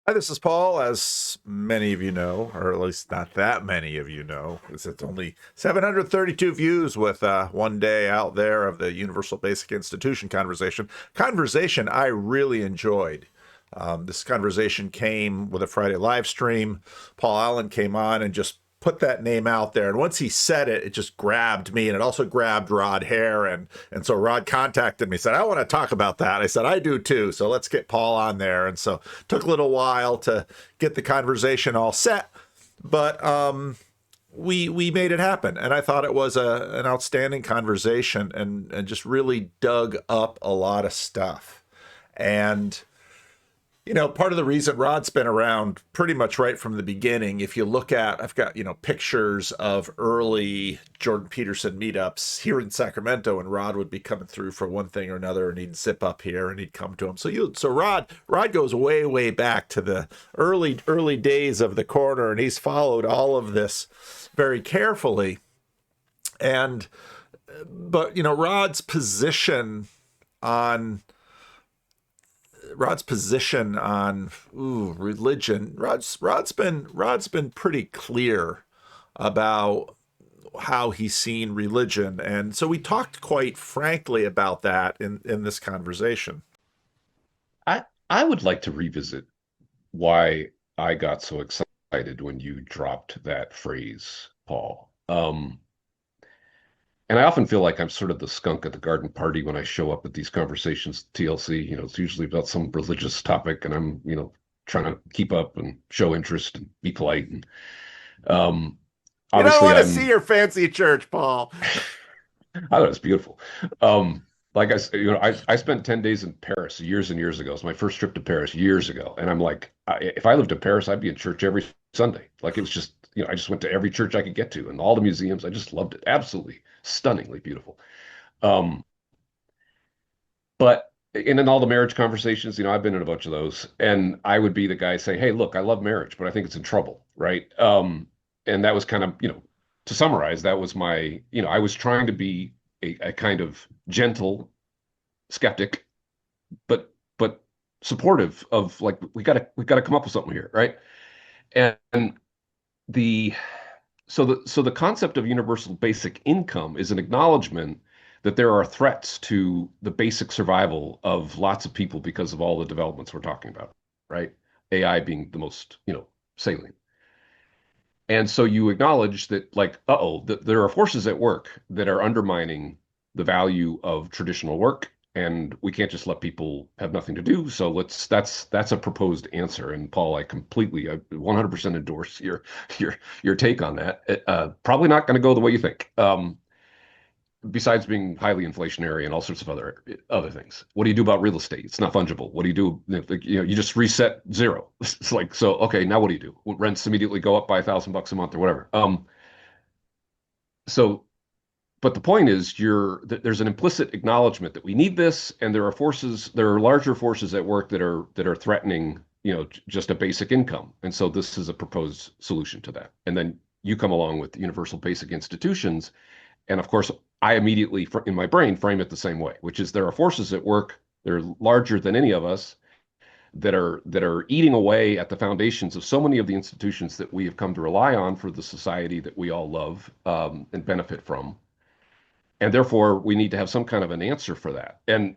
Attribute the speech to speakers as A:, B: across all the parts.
A: Hi, this is Paul. As many of you know, or at least not that many of you know, is it's only 732 views with one day out there of the Universal Basic Institution conversation. Conversation I really enjoyed. This conversation came with a Friday live stream. Paul Allen came on and just put that name out there. And once he said it, it just grabbed me, and it also grabbed Rod Hare. And so Rod contacted me, said, I want to talk about that. I said, I do too. So let's get Paul on there. And so it took a little while to get the conversation all set. But we made it happen. And I thought it was an outstanding conversation and just really dug up a lot of stuff. And part of the reason Rod's been around pretty much right from the beginning, if you look at, I've got, pictures of early Jordan Peterson meetups here in Sacramento, and Rod would be coming through for one thing or another, and he'd zip up here and he'd come to him. So Rod goes way, way back to the early days of the corner, and he's followed all of this very carefully. But on Rod's position on religion. Rod's been pretty clear about how he's seen religion, and so we talked quite frankly about that in this conversation.
B: I would like to revisit why I got so excited when you dropped that phrase, Paul. And I often feel like I'm sort of the skunk at the garden party when I show up at these conversations, TLC. It's usually about some religious topic, and I'm, trying to keep up and show interest and be polite. And um,
A: You don't
B: obviously,
A: want to see your fancy church, Paul.
B: I thought it was beautiful. Like I said, I spent 10 days in Paris years and years ago. It was my first trip to Paris years ago. And I'm like, if I lived in Paris, I'd be in church every Sunday. Like it was just, I just went to every church I could get to and all the museums. I just loved it. Absolutely stunningly beautiful. Um, but and in all the marriage conversations, I've been in a bunch of those, and I would be the guy saying, "Hey, look, I love marriage, but I think it's in trouble," right? And that was kind of, to summarize, that was my, I was trying to be a kind of gentle skeptic, but supportive of like we gotta come up with something here, right? And the so the concept of universal basic income is an acknowledgement that there are threats to the basic survival of lots of people because of all the developments we're talking about, right? AI being the most, salient. And so you acknowledge that, like, that there are forces at work that are undermining the value of traditional work, and we can't just let people have nothing to do. So that's a proposed answer. And Paul, I 100% endorse your take on that. Probably not going to go the way you think. Besides being highly inflationary and all sorts of other things. What do you do about real estate? It's not fungible. What do you do? You just reset zero. It's like, so okay, now what do you do? Rents immediately go up by $1,000 a month or whatever. So but the point is there's an implicit acknowledgement that we need this, and there are larger forces at work that are threatening, just a basic income. And so this is a proposed solution to that. And then you come along with universal basic institutions. And of course, I immediately, in my brain, frame it the same way, which is there are forces at work that are larger than any of us that are eating away at the foundations of so many of the institutions that we have come to rely on for the society that we all love and benefit from. And therefore, we need to have some kind of an answer for that. And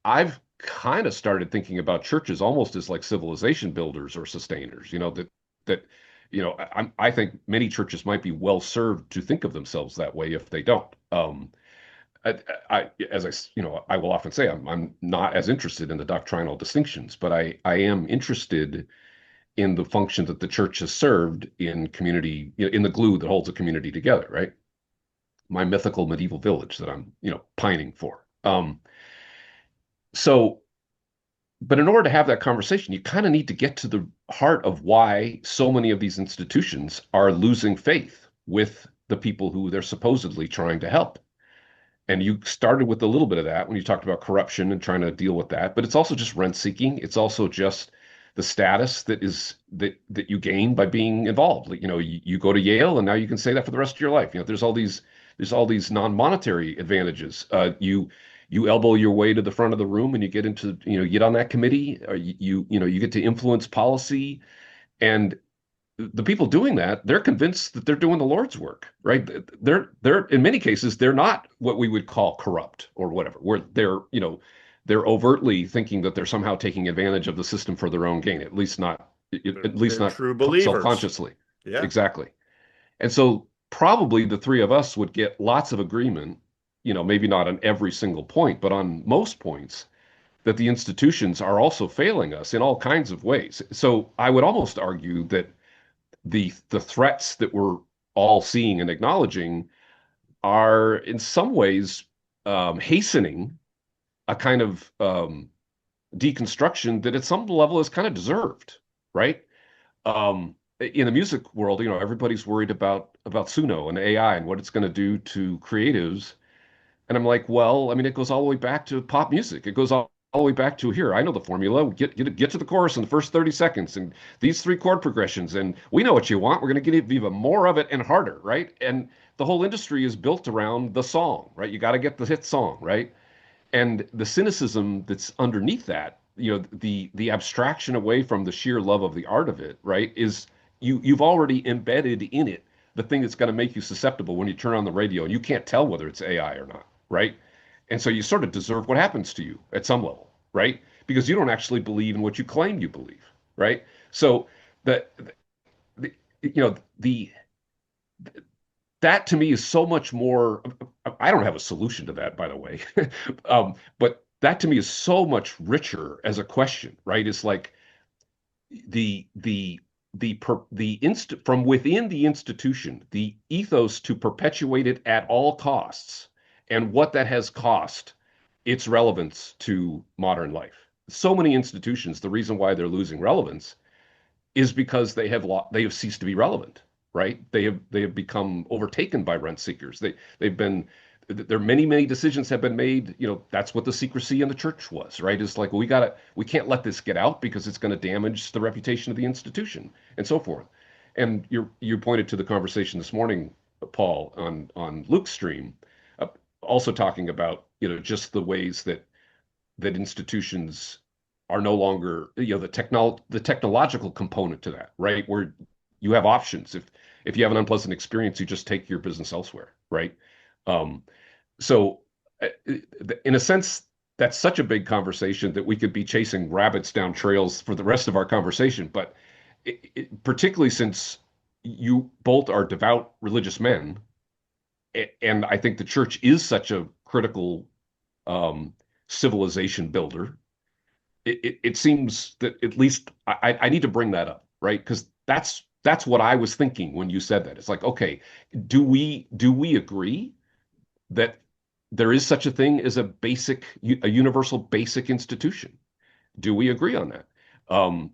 B: I've kind of started thinking about churches almost as like civilization builders or sustainers, that I think many churches might be well served to think of themselves that way if they don't. As I will often say, I'm not as interested in the doctrinal distinctions, but I am interested in the function that the church has served in community, in the glue that holds a community together, right? My mythical medieval village that I'm, pining for. So, but in order to have that conversation, you kind of need to get to the heart of why so many of these institutions are losing faith with the people who they're supposedly trying to help. And you started with a little bit of that when you talked about corruption and trying to deal with that, but it's also just rent seeking. It's also just the status that you gain by being involved. Like, you go to Yale and now you can say that for the rest of your life. There's all these non-monetary advantages. you elbow your way to the front of the room and you get into, you get on that committee, or you get to influence policy. And the people doing that, they're convinced that they're doing the Lord's work, right? They're in many cases, they're not what we would call corrupt or whatever, where they're overtly thinking that they're somehow taking advantage of the system for their own gain, at least
A: They're
B: not
A: true believers.
B: self-consciously.
A: Yeah.
B: Exactly. And so probably the three of us would get lots of agreement, maybe not on every single point, but on most points, that the institutions are also failing us in all kinds of ways. So I would almost argue that the threats that we're all seeing and acknowledging are in some ways hastening a kind of deconstruction that at some level is kind of deserved, right? In the music world, everybody's worried about Suno and AI and what it's going to do to creatives. And I'm like, well, I mean, it goes all the way back to pop music. It goes all the way back to here. I know the formula. Get to the chorus in the first 30 seconds and these three chord progressions. And we know what you want. We're going to get even more of it and harder, right? And the whole industry is built around the song, right? You got to get the hit song, right? And the cynicism that's underneath that, the abstraction away from the sheer love of the art of it, right, is you've already embedded in it the thing that's going to make you susceptible when you turn on the radio and you can't tell whether it's AI or not, right? And so you sort of deserve what happens to you at some level, right? Because you don't actually believe in what you claim you believe, right? So the, the you know the that to me is so much more. I don't have a solution to that, by the way, but that to me is so much richer as a question, right? It's like from within the institution, the ethos to perpetuate it at all costs, and what that has cost its relevance to modern life. So many institutions, the reason why they're losing relevance is because they have ceased to be relevant, right? They have become overtaken by rent seekers. They've been there are many decisions have been made. That's what the secrecy in the church was, right? It's like, well, we can't let this get out because it's going to damage the reputation of the institution and so forth. And you pointed to the conversation this morning, Paul, on Luke's stream, uh, also talking about just the ways that institutions are no longer, the technological component to that, right? Where you have options. If you have an unpleasant experience, you just take your business elsewhere, right? Um, so, in a sense, that's such a big conversation that we could be chasing rabbits down trails for the rest of our conversation. But particularly since you both are devout religious men, and I think the church is such a critical um, civilization builder, it seems that at least I need to bring that up, right? Because that's what I was thinking when you said that. It's like, okay, do we agree that there is such a thing as a universal basic institution? Do we agree on that? Um,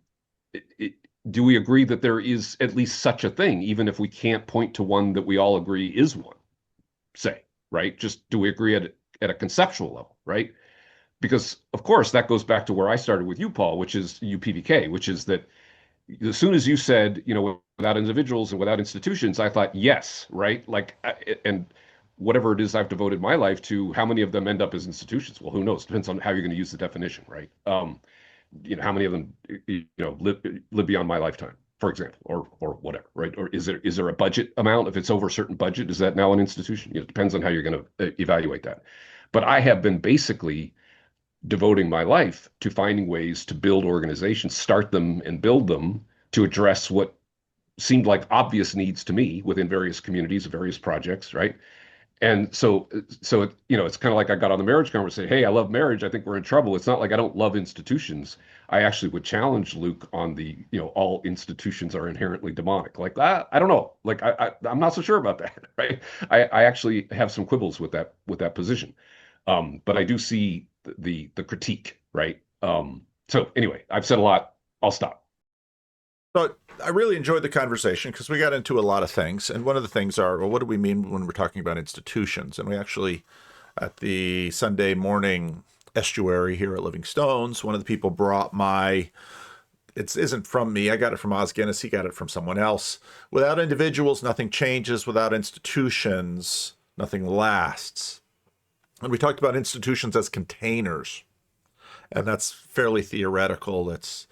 B: do we agree that there is at least such a thing, even if we can't point to one that we all agree is one? Say, right? Just do we agree at a conceptual level, right? Because of course that goes back to where I started with you, Paul, which is UPVK, which is that as soon as you said, without individuals and without institutions, I thought, yes, right? Like, and whatever it is I've devoted my life to, how many of them end up as institutions? Well, who knows? Depends on how you're going to use the definition, right? How many of them, live beyond my lifetime, for example, or whatever, right? Or is there a budget amount? If it's over a certain budget, is that now an institution? It depends on how you're going to evaluate that. But I have been basically devoting my life to finding ways to build organizations, start them and build them to address what seemed like obvious needs to me within various communities, various projects, right? And it's kind of like I got on the marriage conversation. Hey, I love marriage. I think we're in trouble. It's not like I don't love institutions. I actually would challenge Luke on all institutions are inherently demonic. Like, I don't know. Like, I'm not so sure about that, right? I actually have some quibbles with that position. But I do see the critique, right? So anyway, I've said a lot. I'll stop.
A: But I really enjoyed the conversation because we got into a lot of things. And one of the things are, well, what do we mean when we're talking about institutions? And we actually, at the Sunday morning estuary here at Living Stones, one of the people brought it isn't from me. I got it from Oz Guinness. He got it from someone else. Without individuals, nothing changes. Without institutions, nothing lasts. And we talked about institutions as containers, and that's fairly theoretical. It's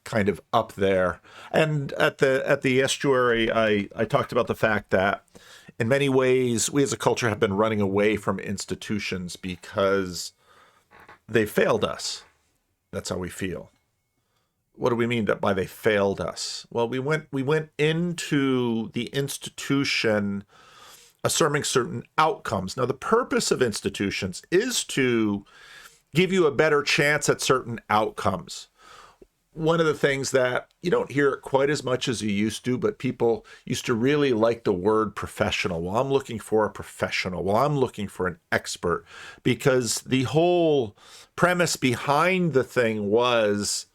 A: kind of up there. And at the estuary, I talked about the fact that in many ways we as a culture have been running away from institutions because they failed us. That's how we feel. What do we mean by they failed us? Well, we went into the institution assuming certain outcomes. Now, the purpose of institutions is to give you a better chance at certain outcomes. One of the things that you don't hear it quite as much as you used to, but people used to really like the word professional. Well, I'm looking for a professional. Well, I'm looking for an expert, because the whole premise behind the thing was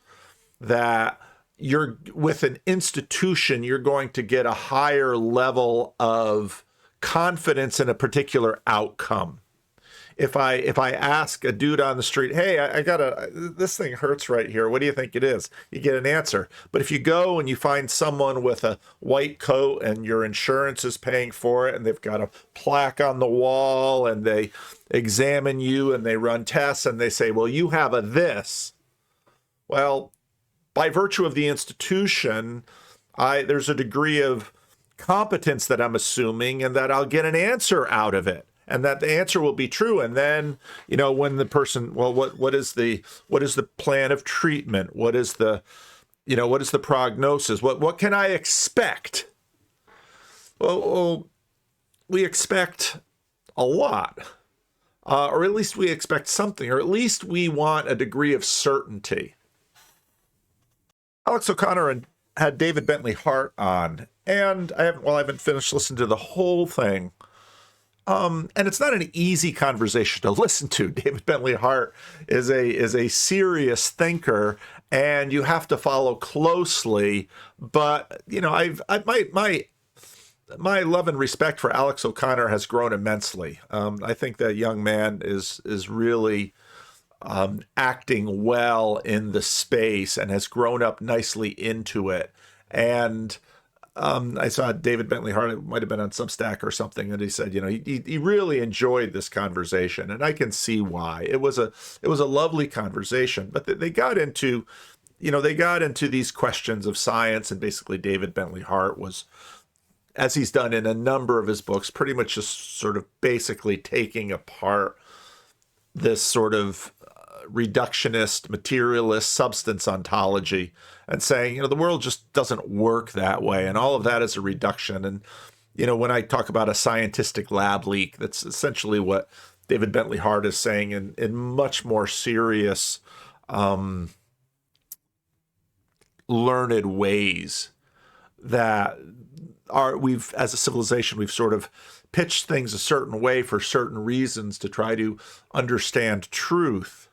A: that you're with an institution, you're going to get a higher level of confidence in a particular outcome. If I ask a dude on the street, hey, I got this thing hurts right here, what do you think it is? You get an answer. But if you go and you find someone with a white coat and your insurance is paying for it, and they've got a plaque on the wall, and they examine you and they run tests and they say, well, you have a this. Well, by virtue of the institution, there's a degree of competence that I'm assuming, and that I'll get an answer out of it, and that the answer will be true. And then, when the person, well, what is the plan of treatment? What is the prognosis? What can I expect? Well, we expect a lot, or at least we expect something, or at least we want a degree of certainty. Alex O'Connor had David Bentley Hart on, and I haven't finished listening to the whole thing. And it's not an easy conversation to listen to. David Bentley Hart is a serious thinker, and you have to follow closely. But my love and respect for Alex O'Connor has grown immensely. I think that young man is really acting well in the space and has grown up nicely into it. And I saw David Bentley Hart, it might have been on Substack or something, and he said, he really enjoyed this conversation, and I can see why. It was a lovely conversation, but they got into these questions of science, and basically David Bentley Hart was, as he's done in a number of his books, pretty much just sort of basically taking apart this sort of reductionist, materialist substance ontology and saying, the world just doesn't work that way. And all of that is a reduction. And, when I talk about a scientific lab leak, that's essentially what David Bentley Hart is saying in much more serious, learned ways, that we've, as a civilization, we've sort of pitched things a certain way for certain reasons to try to understand truth.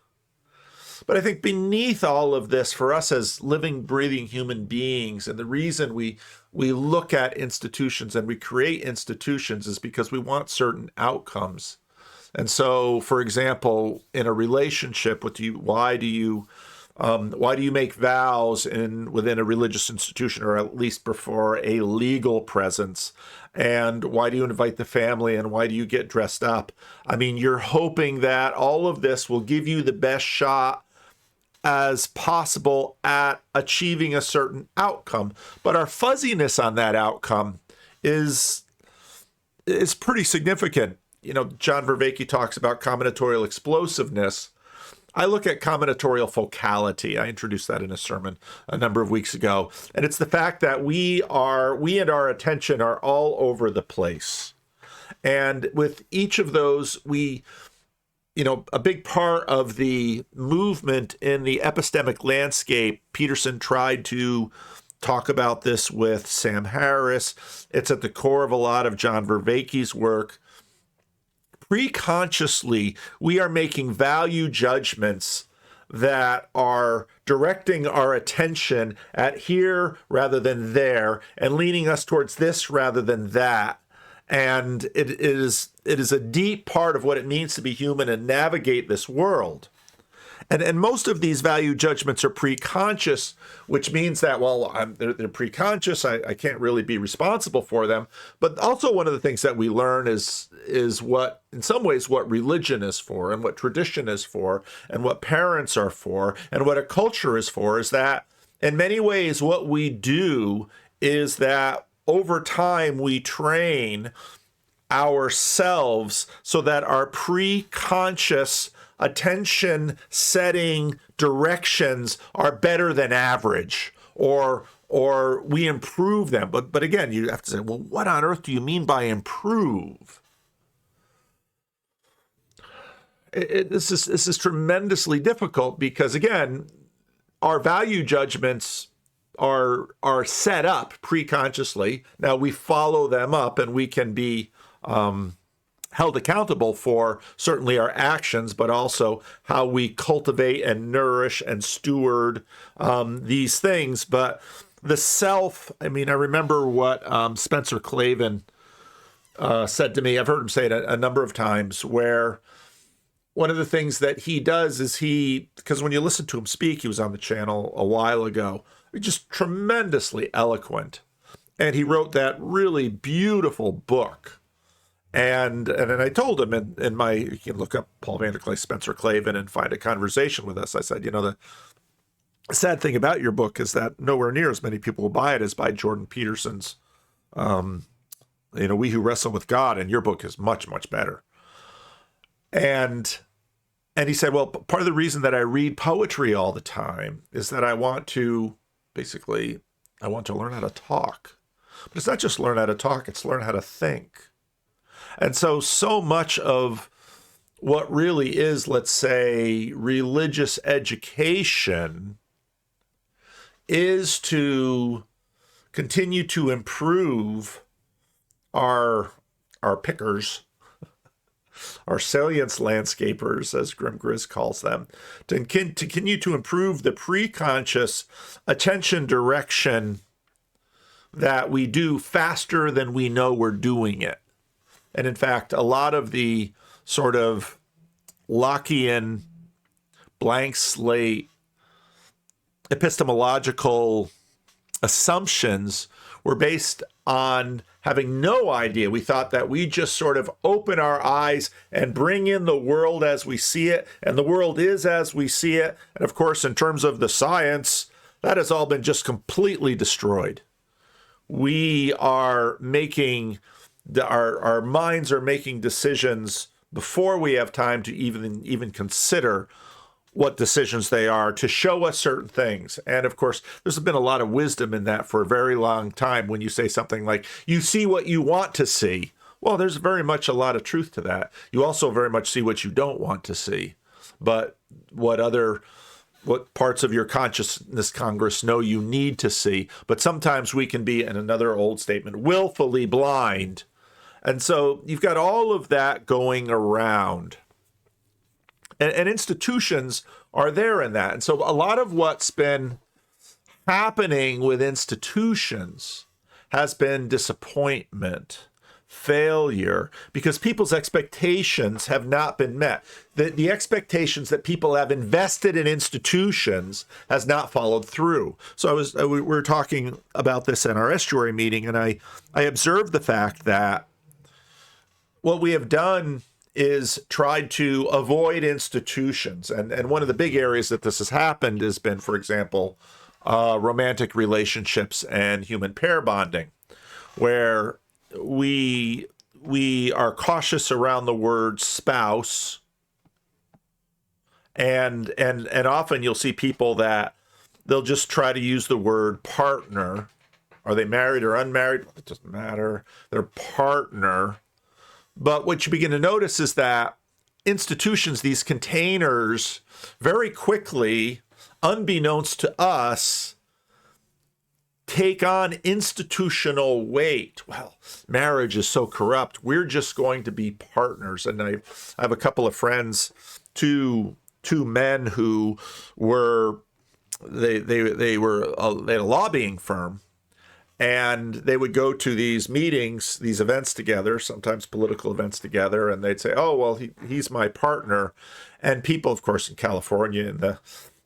A: But I think beneath all of this, for us as living, breathing human beings, and the reason we look at institutions and we create institutions is because we want certain outcomes. And so, for example, in a relationship, why do you make vows within a religious institution, or at least before a legal presence? And why do you invite the family, and why do you get dressed up? I mean, you're hoping that all of this will give you the best shot as possible at achieving a certain outcome. But our fuzziness on that outcome is pretty significant. John Vervaeke talks about combinatorial explosiveness. I look at combinatorial focality. I introduced that in a sermon a number of weeks ago. And it's the fact that we and our attention are all over the place. And with each of those, a big part of the movement in the epistemic landscape, Peterson tried to talk about this with Sam Harris. It's at the core of a lot of John Vervaeke's work. Preconsciously, we are making value judgments that are directing our attention at here rather than there, and leaning us towards this rather than that. And it is a deep part of what it means to be human and navigate this world. And most of these value judgments are pre-conscious, which means that, well, they're pre-conscious. I can't really be responsible for them. But also one of the things that we learn is what, in some ways, what religion is for, and what tradition is for, and what parents are for, and what a culture is for, is that in many ways what we do is that over time we train ourselves so that our pre-conscious attention setting directions are better than average, or we improve them. But again, you have to say, well, what on earth do you mean by improve? This is tremendously difficult because, again, our value judgments are set up pre-consciously. Now we follow them up, and we can be held accountable for certainly our actions, but also how we cultivate and nourish and steward these things. But the self, I mean, I remember what Spencer Clavin said to me. I've heard him say it a number of times, where one of the things that he does is because when you listen to him speak, he was on the channel a while ago, just tremendously eloquent. And he wrote that really beautiful book. And then I told him you can look up Paul Vanderklay, Spencer Clavin, and find a conversation with us. I said, the sad thing about your book is that nowhere near as many people will buy it as buy Jordan Peterson's, We Who Wrestle with God, and your book is much, much better. And he said, well, part of the reason that I read poetry all the time is that I want to learn how to talk. But it's not just learn how to talk, it's learn how to think. And so much of what really is, let's say, religious education is to continue to improve our pickers, our salience landscapers, as Grim Grizz calls them, to continue to improve the pre-conscious attention direction that we do faster than we know we're doing it. And in fact, a lot of the sort of Lockean blank slate epistemological assumptions were based on having no idea. We thought that we just sort of open our eyes and bring in the world as we see it, and the world is as we see it. And of course, in terms of the science, that has all been just completely destroyed. We are making our minds are making decisions before we have time to even consider what decisions they are, to show us certain things. And of course, there's been a lot of wisdom in that for a very long time. When you say something like, you see what you want to see, well, there's very much a lot of truth to that. You also very much see what you don't want to see. But what parts of your consciousness Congress know you need to see. But sometimes we can be, in another old statement, willfully blind. And so you've got all of that going around. And institutions are there in that. And so a lot of what's been happening with institutions has been disappointment, failure, because people's expectations have not been met. The expectations that people have invested in institutions has not followed through. So we were talking about this in our estuary meeting, and I observed the fact that what we have done is tried to avoid institutions. And one of the big areas that this has happened has been, for example, romantic relationships and human pair bonding, where we are cautious around the word spouse. And often you'll see people that they'll just try to use the word partner. Are they married or unmarried? It doesn't matter. Their partner. But what you begin to notice is that institutions, these containers, very quickly, unbeknownst to us, take on institutional weight. Well, marriage is so corrupt. We're just going to be partners. And I have a couple of friends, two men who were they had a lobbying firm. and they would go to these meetings, these events together, sometimes political events together, and they'd say, "Oh, well, he's my partner," and people, of course, in California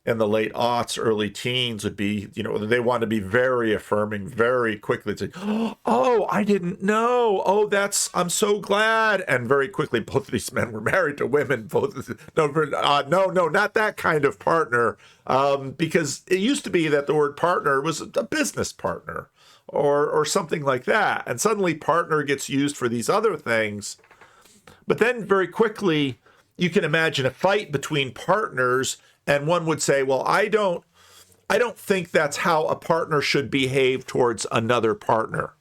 A: in the late aughts, early teens would be, they want to be very affirming, very quickly say, "Oh, I didn't know. Oh, I'm so glad." And very quickly, both of these men were married to women. No, not that kind of partner, because it used to be that the word partner was a business partner or something like that, and suddenly partner gets used for these other things. But then very quickly, you can imagine a fight between partners, and one would say, "Well, I don't think that's how a partner should behave towards another partner."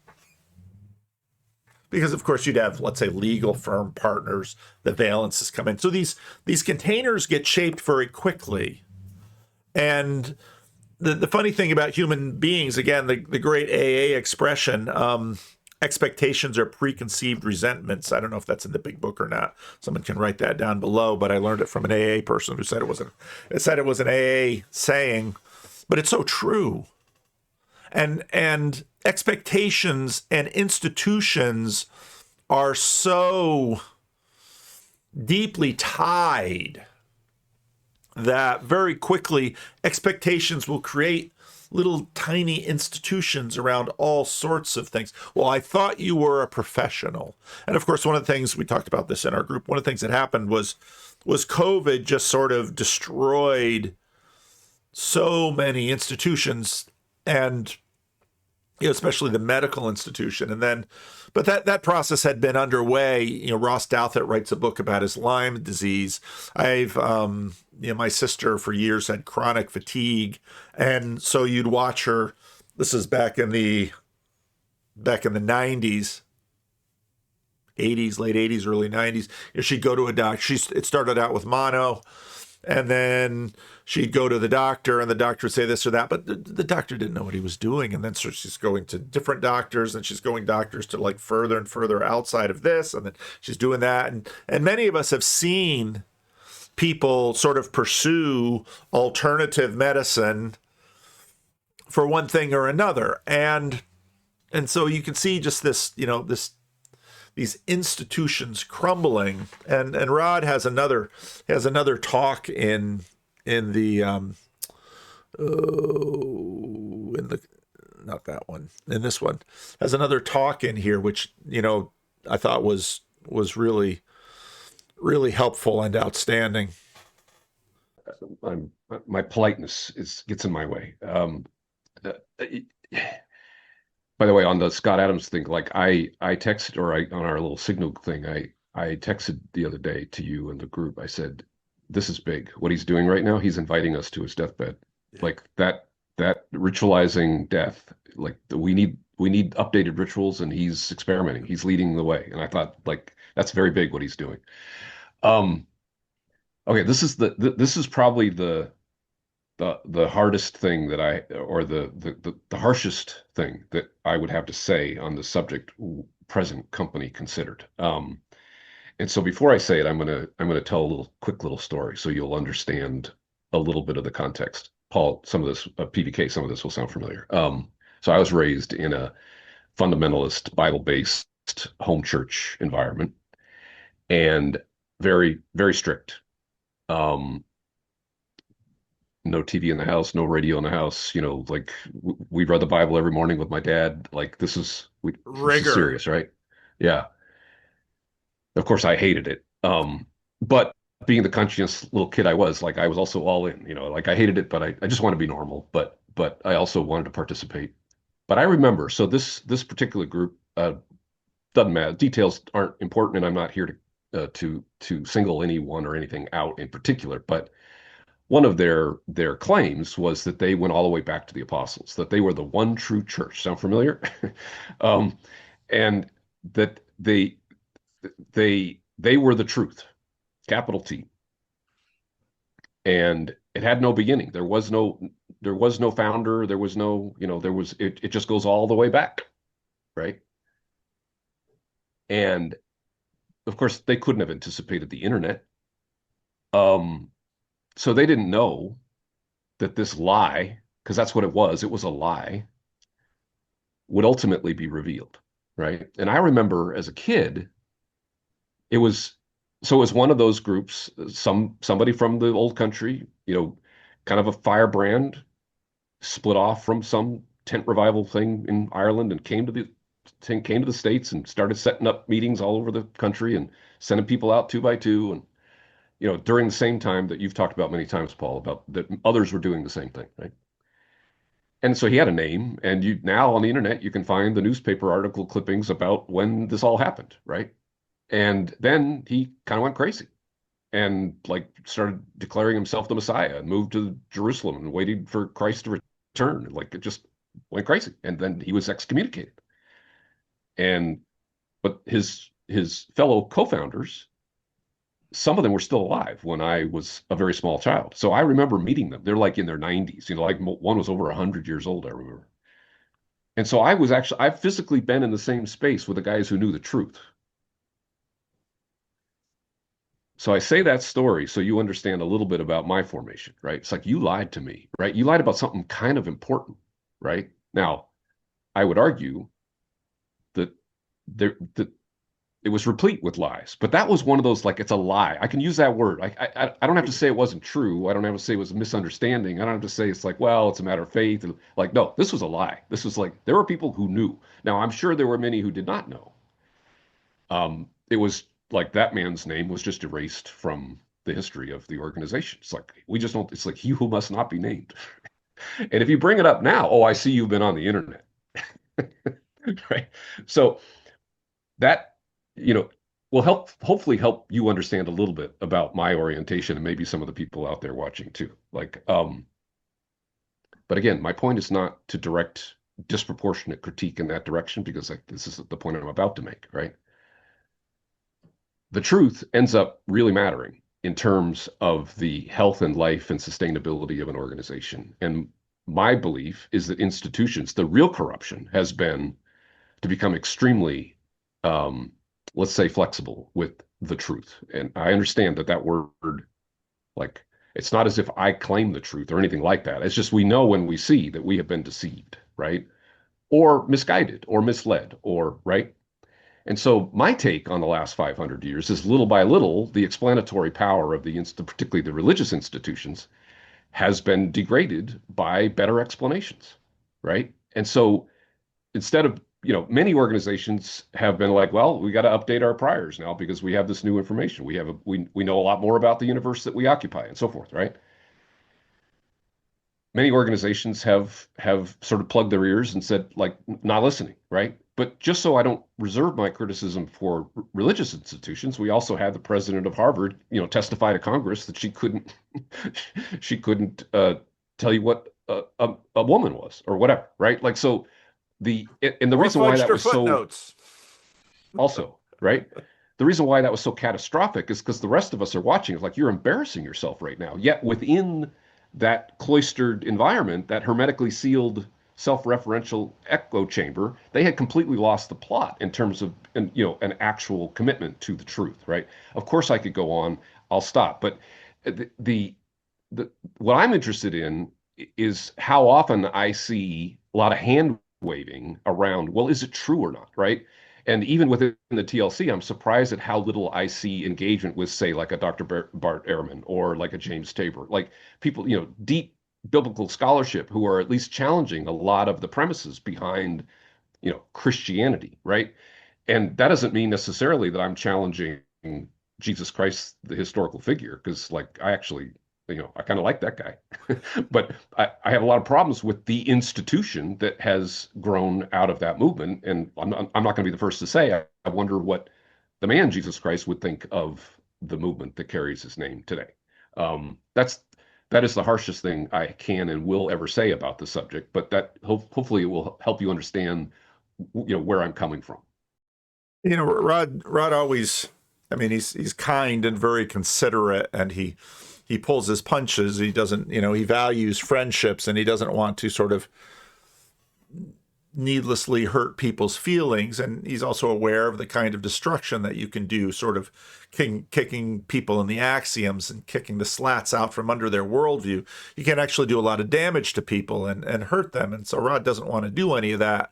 A: Because of course you'd have, let's say, legal firm partners, the valences come in. So these containers get shaped very quickly. And the funny thing about human beings, again, the great AA expression, expectations are preconceived resentments. I don't know if that's in the big book or not. Someone can write that down below, but I learned it from an AA person who said it was an AA saying, but it's so true. And expectations and institutions are so deeply tied that very quickly expectations will create little tiny institutions around all sorts of things. Well, I thought you were a professional. And of course, one of the things we talked about this in our group, one of the things that happened was COVID just sort of destroyed so many institutions, and especially the medical institution. And then, but that process had been underway. Ross Douthat writes a book about his Lyme disease. I've, my sister for years had chronic fatigue, and so you'd watch her. This is back in the 90s. 80s, late 80s, early 90s. She'd go to a doctor. It started out with mono, and then she'd go to the doctor, and the doctor would say this or that, but the doctor didn't know what he was doing. And then so she's going to different doctors, and she's going doctors to like further and further outside of this, and then she's doing that. And many of us have seen people sort of pursue alternative medicine for one thing or another. And so you can see just this, these institutions crumbling. And Rod has another talk in the not that one, in this one, has another talk in here which I thought was really really helpful and outstanding.
B: My politeness gets in my way. Uh, by the way, on the Scott Adams thing, like I texted, on our little signal thing, I texted the other day to you and the group. I said, "This is big. What he's doing right now, he's inviting us to his deathbed. Like that ritualizing death. Like we need updated rituals, and he's experimenting. He's leading the way." And I thought, like, that's very big what he's doing. Um, okay, this is probably the hardest thing that or the harshest thing that I would have to say on the subject, present company considered. And so before I say it, I'm gonna tell a quick little story so you'll understand a little bit of the context. Paul, some of this, PVK, some of this will sound familiar. So I was raised in a fundamentalist, Bible-based home church environment, and very, very strict. Um, no TV in the house, no radio in the house. Like we read the Bible every morning with my dad. Like this is
A: Rigor.
B: serious, right? Yeah. Of course, I hated it. But being the conscientious little kid I was, like I was also all in. Like I hated it, but I just want to be normal. But I also wanted to participate. But I remember, so this particular group, doesn't matter. Details aren't important, and I'm not here to single anyone or anything out in particular. But one of their claims was that they went all the way back to the apostles, that they were the one true church. Sound familiar? um, and that they were the truth, capital T. And it had no beginning. There was no founder. There was no, it just goes all the way back, right? And of course, they couldn't have anticipated the internet. Um, so they didn't know that this lie, because that's what it was a lie, would ultimately be revealed, right? And I remember as a kid, it was so it was one of those groups, somebody from the old country, kind of a firebrand, split off from some tent revival thing in Ireland and came to the States and started setting up meetings all over the country and sending people out two by two. And during the same time that you've talked about many times, Paul, about that others were doing the same thing, right? And so he had a name, and you now on the internet you can find the newspaper article clippings about when this all happened, right? And then he kind of went crazy and like started declaring himself the Messiah and moved to Jerusalem and waited for Christ to return. Like it just went crazy. And then he was excommunicated. And but his fellow co-founders, some of them were still alive when I was a very small child. So I remember meeting them. They're like in their 90s, like one was over 100 years old, I remember. And so I've physically been in the same space with the guys who knew the truth. So I say that story so you understand a little bit about my formation, right? It's like you lied to me, right? You lied about something kind of important, right? Now, I would argue that that it was replete with lies, but that was one of those like it's a lie. I can use that word. I don't have to say it wasn't true. I don't have to say it was a misunderstanding. I don't have to say it's like, well, it's a matter of faith. Like, no, this was a lie. This was like there were people who knew. Now, I'm sure there were many who did not know. It was like that man's name was just erased from the history of the organization. It's like we just don't. It's like he who must not be named. And if you bring it up now, oh, I see you've been on the internet, right? So that will hopefully help you understand a little bit about my orientation and maybe some of the people out there watching too. But again, my point is not to direct disproportionate critique in that direction because like this is the point I'm about to make, right? The truth ends up really mattering in terms of the health and life and sustainability of an organization. And my belief is that institutions, the real corruption has been to become extremely, let's say, flexible with the truth. And I understand that word, like, it's not as if I claim the truth or anything like that. It's just we know when we see that we have been deceived, right? Or misguided or misled, or right? And so my take on the last 500 years is little by little, the explanatory power of particularly the religious institutions, has been degraded by better explanations, right? And so instead of, many organizations have been like, well, we got to update our priors now because we have this new information. We know a lot more about the universe that we occupy and so forth, right? Many organizations have sort of plugged their ears and said like not listening, right? But just so I don't reserve my criticism for religious institutions, we also had the president of Harvard, testify to Congress that she couldn't she couldn't tell you what a woman was or whatever, right? Like so and the
A: Or
B: reason why
A: fudged
B: that
A: her
B: was so
A: footnotes.
B: also, right? The reason why that was so catastrophic is because the rest of us are watching. It's like you're embarrassing yourself right now. Yet within that cloistered environment, that hermetically sealed self-referential echo chamber, they had completely lost the plot in terms of an actual commitment to the truth, right? Of course, I could go on. I'll stop. But the, the what I'm interested in is how often I see a lot of hand waving around, well, is it true or not, right? And even within the TLC, I'm surprised at how little I see engagement with, say, like a Dr. Bart Ehrman or like a James Tabor, like people, deep biblical scholarship who are at least challenging a lot of the premises behind, Christianity, right? And that doesn't mean necessarily that I'm challenging Jesus Christ, the historical figure, because like I actually, I kind of like that guy. But I have a lot of problems with the institution that has grown out of that movement. And I'm not going to be the first to say, I wonder what the man Jesus Christ would think of the movement that carries his name today. That is the harshest thing I can and will ever say about the subject, but that hopefully it will help you understand, where I'm coming from.
A: Rod always, I mean, he's kind and very considerate, and he pulls his punches. He doesn't, he values friendships, and he doesn't want to sort of needlessly hurt people's feelings. And he's also aware of the kind of destruction that you can do, sort of kicking people in the axioms and kicking the slats out from under their worldview. You can actually do a lot of damage to people and hurt them. And so Rod doesn't want to do any of that.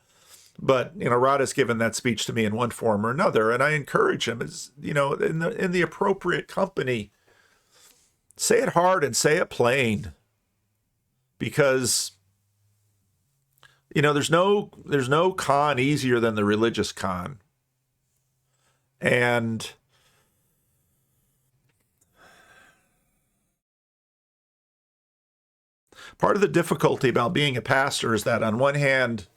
A: But Rod has given that speech to me in one form or another, and I encourage him, as in the appropriate company, say it hard and say it plain, because there's no con easier than the religious con. And part of the difficulty about being a pastor is that, on one hand,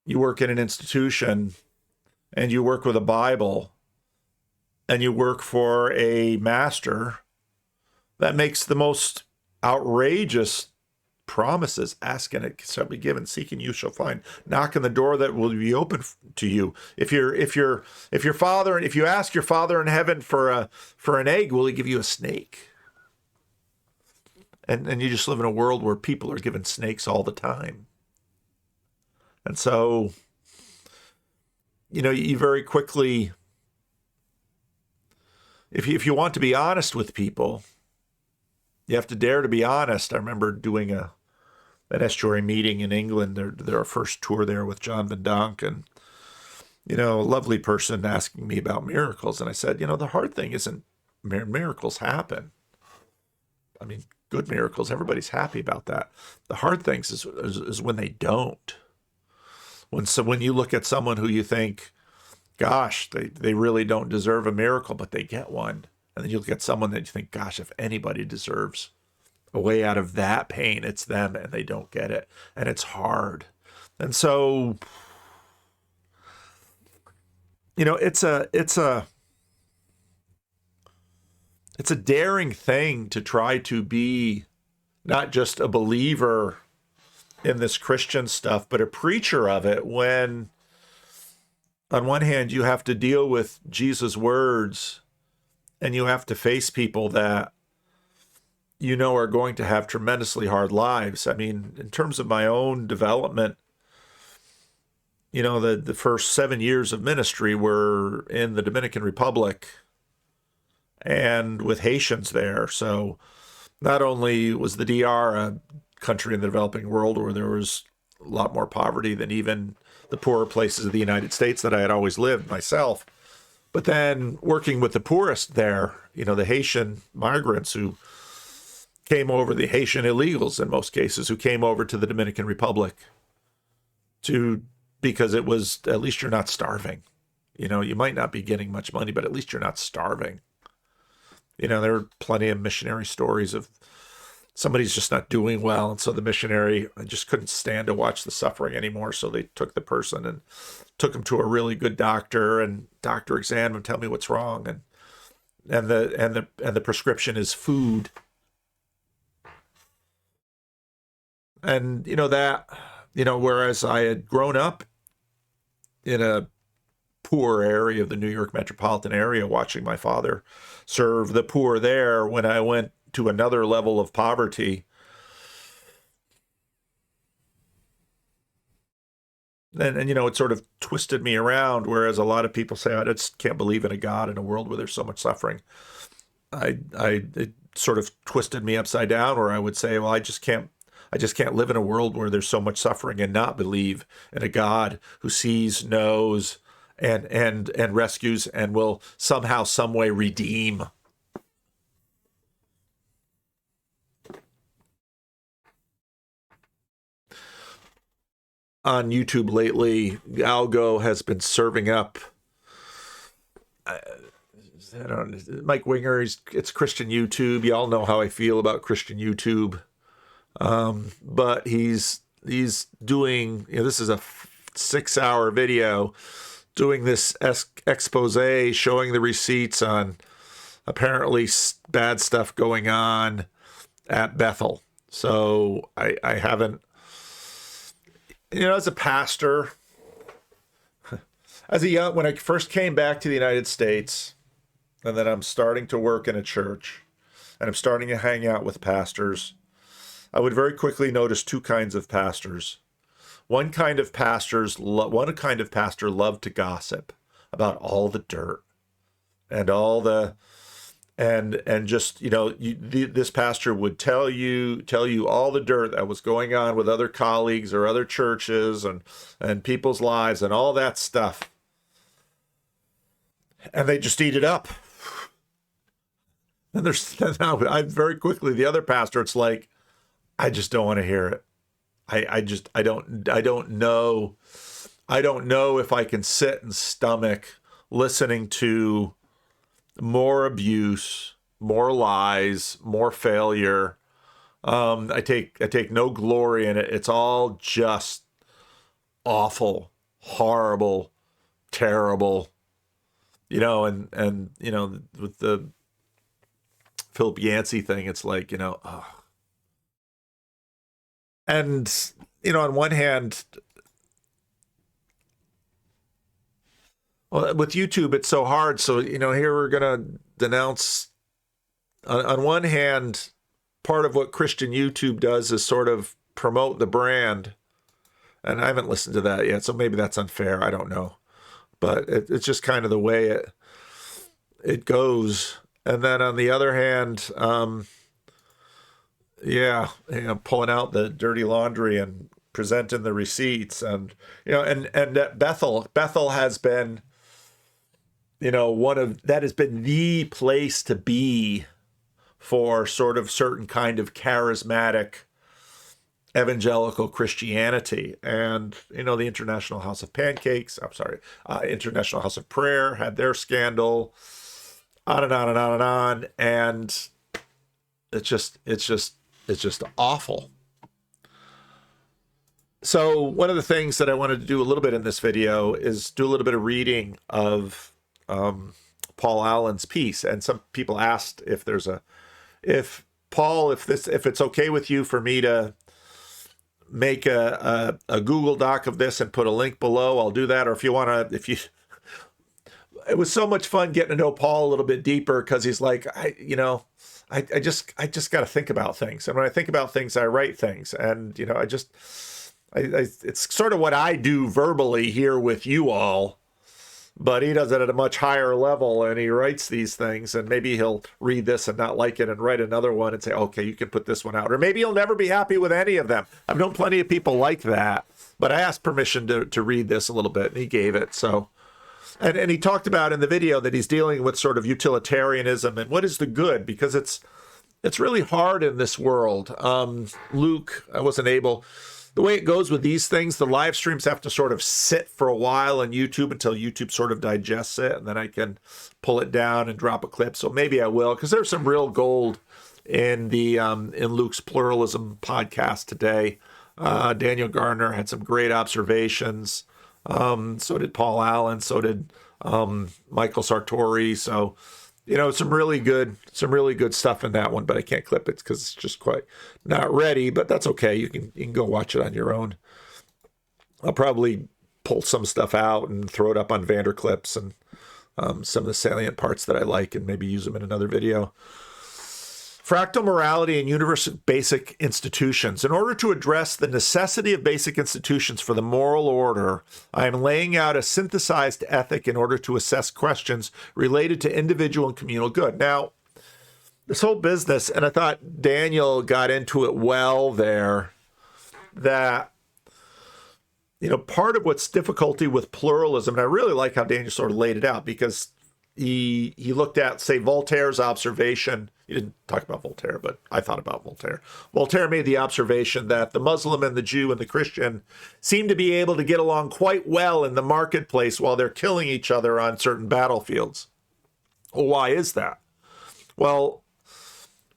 A: you work in an institution and you work with a Bible and you work for a master that makes the most outrageous promises. Ask and it shall be given, seek and you shall find, knock on the door that will be open to you. If you ask your Father in heaven for an egg, will he give you a snake? And you just live in a world where people are given snakes all the time. And so, you very quickly, if you want to be honest with people, you have to dare to be honest. I remember doing an estuary meeting in England, our first tour there with John Van Donk, and, a lovely person asking me about miracles. And I said, the hard thing isn't miracles happen. I mean, good miracles, everybody's happy about that. The hard things is when they don't. When you look at someone who you think, gosh, they really don't deserve a miracle, but they get one. And then you look at someone that you think, gosh, if anybody deserves a way out of that pain, it's them, and they don't get it. And it's hard. And so, it's a daring thing to try to be not just a believer in this Christian stuff, but a preacher of it, when on one hand you have to deal with Jesus' words and you have to face people that are going to have tremendously hard lives. I mean, in terms of my own development, the first 7 years of ministry were in the Dominican Republic and with Haitians there. So not only was the DR a country in the developing world where there was a lot more poverty than even the poorer places of the United States that I had always lived myself, but then working with the poorest there, the Haitian migrants who came over, the Haitian illegals in most cases, who came over to the Dominican Republic because it was, at least you're not starving. You might not be getting much money, but at least you're not starving. There are plenty of missionary stories of somebody's just not doing well, and so the missionary just couldn't stand to watch the suffering anymore, so they took the person and took him to a really good doctor, and doctor examined him, tell me what's wrong, and the prescription is food. And whereas I had grown up in a poor area of the New York metropolitan area, watching my father serve the poor there, when I went to another level of poverty, and it sort of twisted me around. Whereas a lot of people say, I just can't believe in a God in a world where there's so much suffering. It sort of twisted me upside down, where I would say, well, I just can't live in a world where there's so much suffering and not believe in a God who sees, knows, and rescues, and will somehow, some way redeem. On YouTube lately, Algo has been serving up, I don't know, Mike Winger. It's Christian YouTube. Y'all know how I feel about Christian YouTube. But he's doing, this is a 6-hour video, doing this expose, showing the receipts on apparently bad stuff going on at Bethel. So I haven't, as a pastor, when I first came back to the United States, and then I'm starting to work in a church, and I'm starting to hang out with pastors, I would very quickly notice two kinds of pastors. One kind of pastor loved to gossip about all the dirt and all the and just, this pastor would tell you all the dirt that was going on with other colleagues or other churches and people's lives and all that stuff, and they just eat it up. And there's now I very quickly the other pastor, it's like, I just don't want to hear it. I don't know if I can sit and stomach listening to more abuse, more lies, more failure. I take no glory in it. It's all just awful, horrible, terrible. And with the Philip Yancey thing, it's like, and on one hand, well, with YouTube, it's so hard. So, here we're going to denounce, on one hand, part of what Christian YouTube does is sort of promote the brand. And I haven't listened to that yet, so maybe that's unfair. I don't know. But it's just kind of the way it goes. And then on the other hand, pulling out the dirty laundry and presenting the receipts. And, and Bethel has been, that has been the place to be for sort of certain kind of charismatic evangelical Christianity. And, the International House of Pancakes, International House of Prayer had their scandal, on and on and on and on. And it's just awful. So one of the things that I wanted to do a little bit in this video is do a little bit of reading of Paul Allen's piece. And some people asked if it's okay with you for me to make a Google Doc of this and put a link below, I'll do that. Or it was so much fun getting to know Paul a little bit deeper, because he's like, I just got to think about things. And when I think about things, I write things. And, it's sort of what I do verbally here with you all, but he does it at a much higher level, and he writes these things, and maybe he'll read this and not like it and write another one and say, okay, you can put this one out. Or maybe he'll never be happy with any of them. I've known plenty of people like that, but I asked permission to read this a little bit, and he gave it. So, and he talked about in the video that he's dealing with sort of utilitarianism and what is the good, because it's really hard in this world. Luke, I wasn't able... The way it goes with these things, the live streams have to sort of sit for a while on YouTube until YouTube sort of digests it, and then I can pull it down and drop a clip. So maybe I will, because there's some real gold in in Luke's Pluralism podcast today. Daniel Gardner had some great observations. So did Paul Allen. So did Michael Sartori. So, some really good stuff in that one, but I can't clip it because it's just quite not ready, but that's okay. You can go watch it on your own. I'll probably pull some stuff out and throw it up on Vanderclips and some of the salient parts that I like, and maybe use them in another video. Fractal morality and universal basic institutions. In order to address the necessity of basic institutions for the moral order, I am laying out a synthesized ethic in order to assess questions related to individual and communal good. Now, this whole business, and I thought Daniel got into it well there, that, part of what's difficulty with pluralism, and I really like how Daniel sort of laid it out, because he looked at, say, Voltaire's observation. He didn't talk about Voltaire, but I thought about Voltaire. Voltaire made the observation that the Muslim and the Jew and the Christian seem to be able to get along quite well in the marketplace while they're killing each other on certain battlefields. Well, why is that? Well,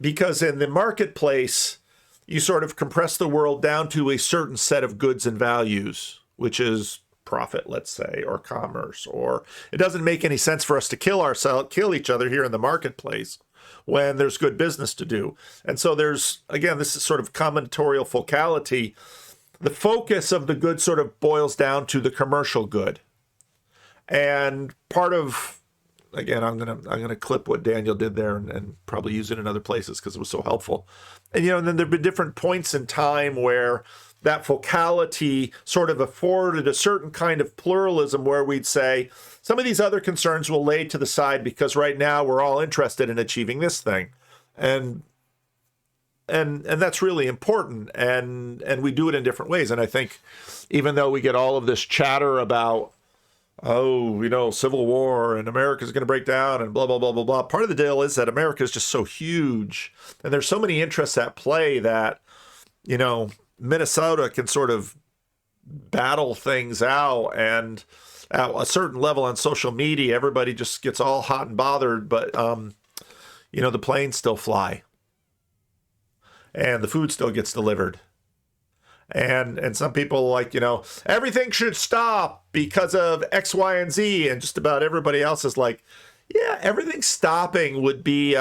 A: because in the marketplace, you sort of compress the world down to a certain set of goods and values, which is profit, let's say, or commerce, or it doesn't make any sense for us to kill each other here in the marketplace when there's good business to do. And so there's, again, this is sort of combinatorial focality. The focus of the good sort of boils down to the commercial good. And part of, again, I'm gonna clip what Daniel did there and probably use it in other places because it was so helpful. And, and then there've been different points in time where that focality sort of afforded a certain kind of pluralism where we'd say some of these other concerns will lay to the side because right now we're all interested in achieving this thing. And that's really important, and we do it in different ways. And I think even though we get all of this chatter about, oh, civil war and America's going to break down and blah, blah, blah, blah, blah, part of the deal is that America is just so huge and there's so many interests at play that, Minnesota can sort of battle things out, and at a certain level on social media, everybody just gets all hot and bothered, but, the planes still fly. And the food still gets delivered. And some people everything should stop because of X, Y, and Z. And just about everybody else is like, yeah, everything stopping would be,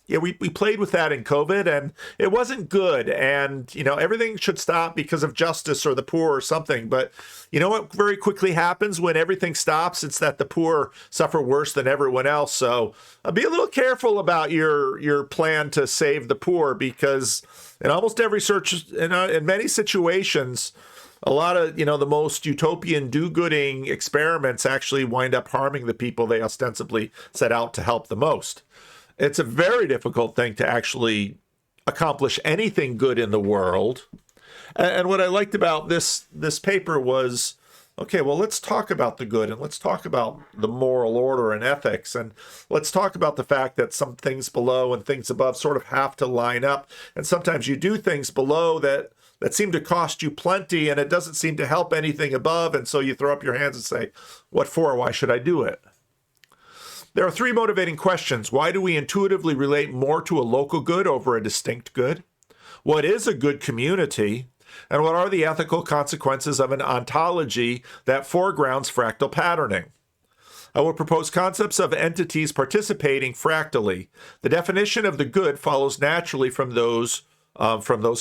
A: we played with that in COVID and it wasn't good. And, everything should stop because of justice or the poor or something. But you know what very quickly happens when everything stops? It's that the poor suffer worse than everyone else. So be a little careful about your plan to save the poor, because in almost every search, in many situations, a lot of, the most utopian do-gooding experiments actually wind up harming the people they ostensibly set out to help the most. It's a very difficult thing to actually accomplish anything good in the world. And what I liked about this paper was, okay, well, let's talk about the good and let's talk about the moral order and ethics. And let's talk about the fact that some things below and things above sort of have to line up. And sometimes you do things below that seem to cost you plenty and it doesn't seem to help anything above. And so you throw up your hands and say, what for? Why should I do it? There are three motivating questions. Why do we intuitively relate more to a local good over a distinct good? What is a good community? And what are the ethical consequences of an ontology that foregrounds fractal patterning? I will propose concepts of entities participating fractally. The definition of the good follows naturally from those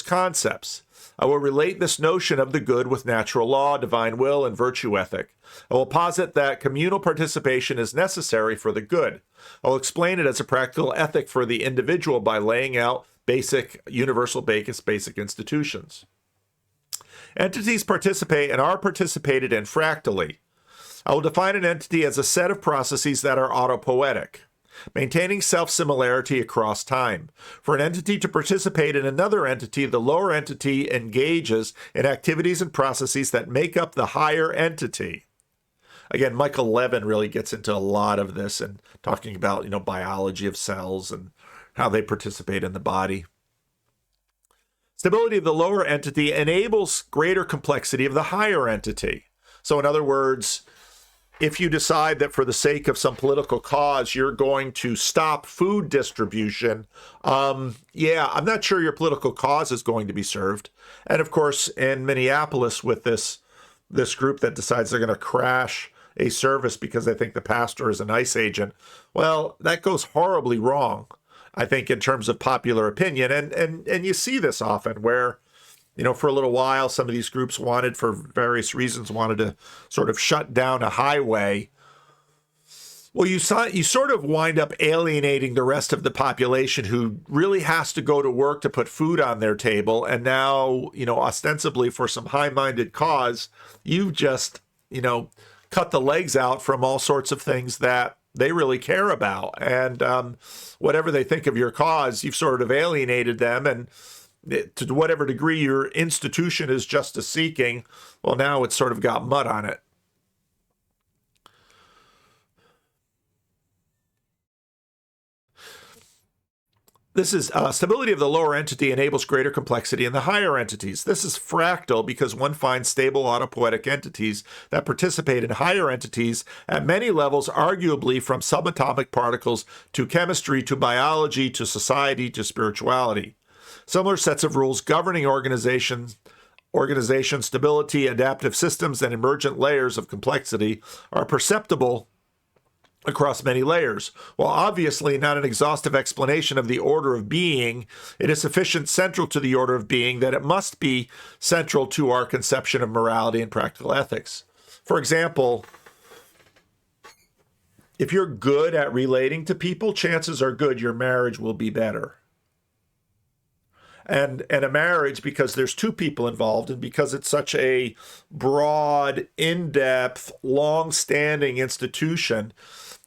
A: concepts. I will relate this notion of the good with natural law, divine will, and virtue ethic. I will posit that communal participation is necessary for the good. I will explain it as a practical ethic for the individual by laying out universal basic institutions. Entities participate and are participated in fractally. I will define an entity as a set of processes that are autopoietic, maintaining self-similarity across time. For an entity to participate in another entity, the lower entity engages in activities and processes that make up the higher entity. Again, Michael Levin really gets into a lot of this and talking about, biology of cells and how they participate in the body. Stability of the lower entity enables greater complexity of the higher entity. So in other words, if you decide that for the sake of some political cause, you're going to stop food distribution, I'm not sure your political cause is going to be served. And of course, in Minneapolis with this group that decides they're going to crash a service because they think the pastor is an ICE agent, well, that goes horribly wrong, I think, in terms of popular opinion. And you see this often where, for a little while, some of these groups for various reasons, wanted to sort of shut down a highway. Well, you sort of wind up alienating the rest of the population who really has to go to work to put food on their table. And now, ostensibly for some high-minded cause, you've just, cut the legs out from all sorts of things that they really care about. And whatever they think of your cause, you've sort of alienated them. And to whatever degree your institution is justice seeking, well, now it's sort of got mud on it. This is stability of the lower entity enables greater complexity in the higher entities. This is fractal because one finds stable autopoietic entities that participate in higher entities at many levels, arguably from subatomic particles to chemistry to biology to society to spirituality. Similar sets of rules governing organization, stability, adaptive systems, and emergent layers of complexity are perceptible across many layers. While obviously not an exhaustive explanation of the order of being, it is sufficient central to the order of being that it must be central to our conception of morality and practical ethics. For example, if you're good at relating to people, chances are good your marriage will be better. and a marriage, because there's two people involved, and because it's such a broad, in-depth, long-standing institution,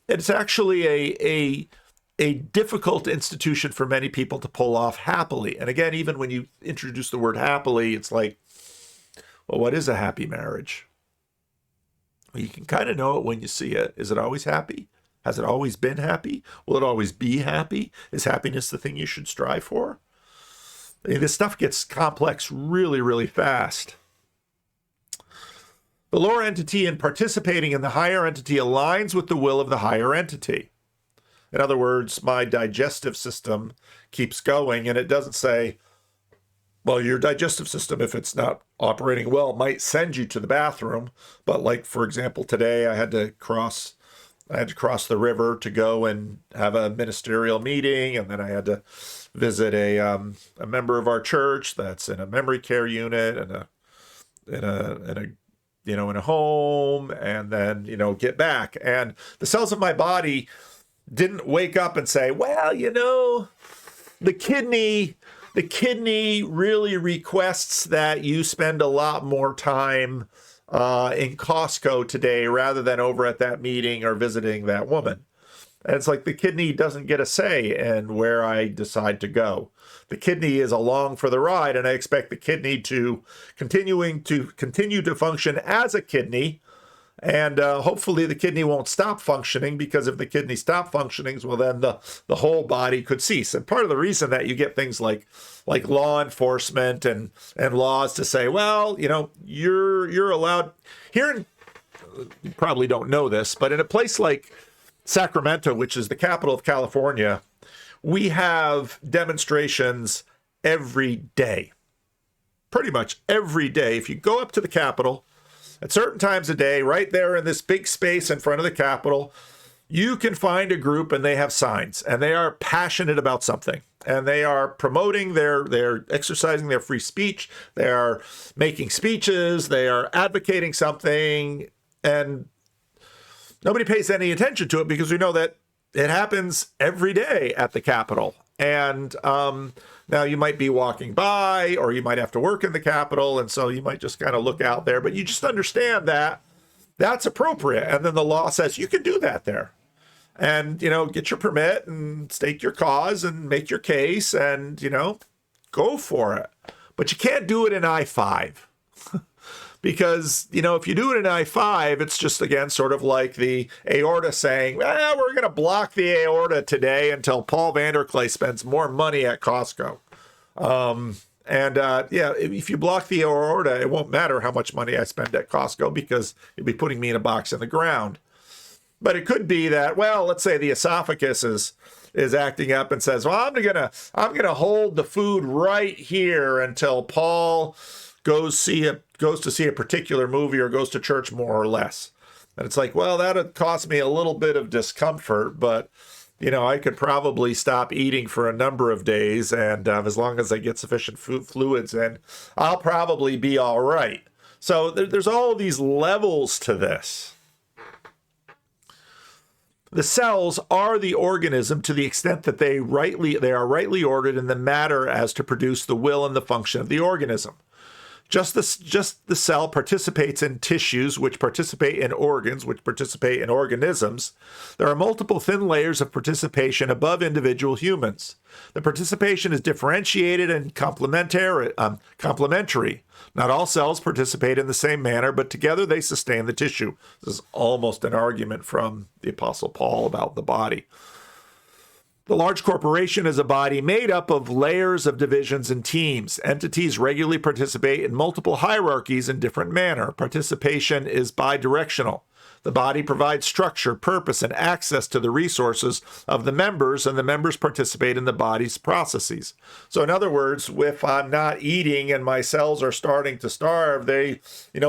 A: it's actually a difficult institution for many people to pull off happily. And again, even when you introduce the word happily, it's like, well, what is a happy marriage? Well, you can kind of know it when you see it. Is it always happy? Has it always been happy? Will it always be happy? Is happiness the thing you should strive for? I mean, this stuff gets complex really, really fast. The lower entity in participating in the higher entity aligns with the will of the higher entity. In other words, my digestive system keeps going, and it doesn't say, well, your digestive system, if it's not operating well, might send you to the bathroom. But like, for example, today I had to cross the river to go and have a ministerial meeting, and then I had to visit a member of our church that's in a memory care unit and in a home, and then get back. And the cells of my body didn't wake up and say, well, the kidney really requests that you spend a lot more time in Costco today rather than over at that meeting or visiting that woman. And it's like the kidney doesn't get a say in where I decide to go. The kidney is along for the ride, and I expect the kidney to continue to function as a kidney. And hopefully the kidney won't stop functioning, because if the kidney stopped functioning, well, then the whole body could cease. And part of the reason that you get things like law enforcement and laws to say, well, you're allowed here you probably don't know this, but in a place like Sacramento, which is the capital of California, we have demonstrations every day, pretty much every day. If you go up to the Capitol at certain times of day, right there in this big space in front of the Capitol, you can find a group, and they have signs, and they are passionate about something, and they are promoting they're exercising their free speech. They are making speeches. They are advocating something, and nobody pays any attention to it, because we know that it happens every day at the Capitol. And now you might be walking by, or you might have to work in the Capitol, and so you might just kind of look out there, but you just understand that that's appropriate. And then the law says you can do that there, and get your permit and state your cause and make your case, and go for it. But you can't do it in I-5. Because, if you do it in I-5, it's just, again, sort of like the aorta saying, well, we're going to block the aorta today until Paul Vanderklay spends more money at Costco. If you block the aorta, it won't matter how much money I spend at Costco, because you'll be putting me in a box in the ground. But it could be that, well, let's say the esophagus is acting up and says, well, I'm gonna hold the food right here until Paul goes to see a particular movie or goes to church, more or less. And it's like, well, that'd cost me a little bit of discomfort, but I could probably stop eating for a number of days, and as long as I get sufficient fluids in, I'll probably be all right. So there's all these levels to this. The cells are the organism to the extent that they are rightly ordered in the matter as to produce the will and the function of the organism. Just the cell participates in tissues, which participate in organs, which participate in organisms. There are multiple thin layers of participation above individual humans. The participation is differentiated and complementary. Not all cells participate in the same manner, but together they sustain the tissue. This is almost an argument from the Apostle Paul about the body. The large corporation is a body made up of layers of divisions and teams. Entities regularly participate in multiple hierarchies in different manner. Participation is bidirectional. The body provides structure, purpose, and access to the resources of the members, and the members participate in the body's processes. So in other words, if I'm not eating and my cells are starting to starve, they,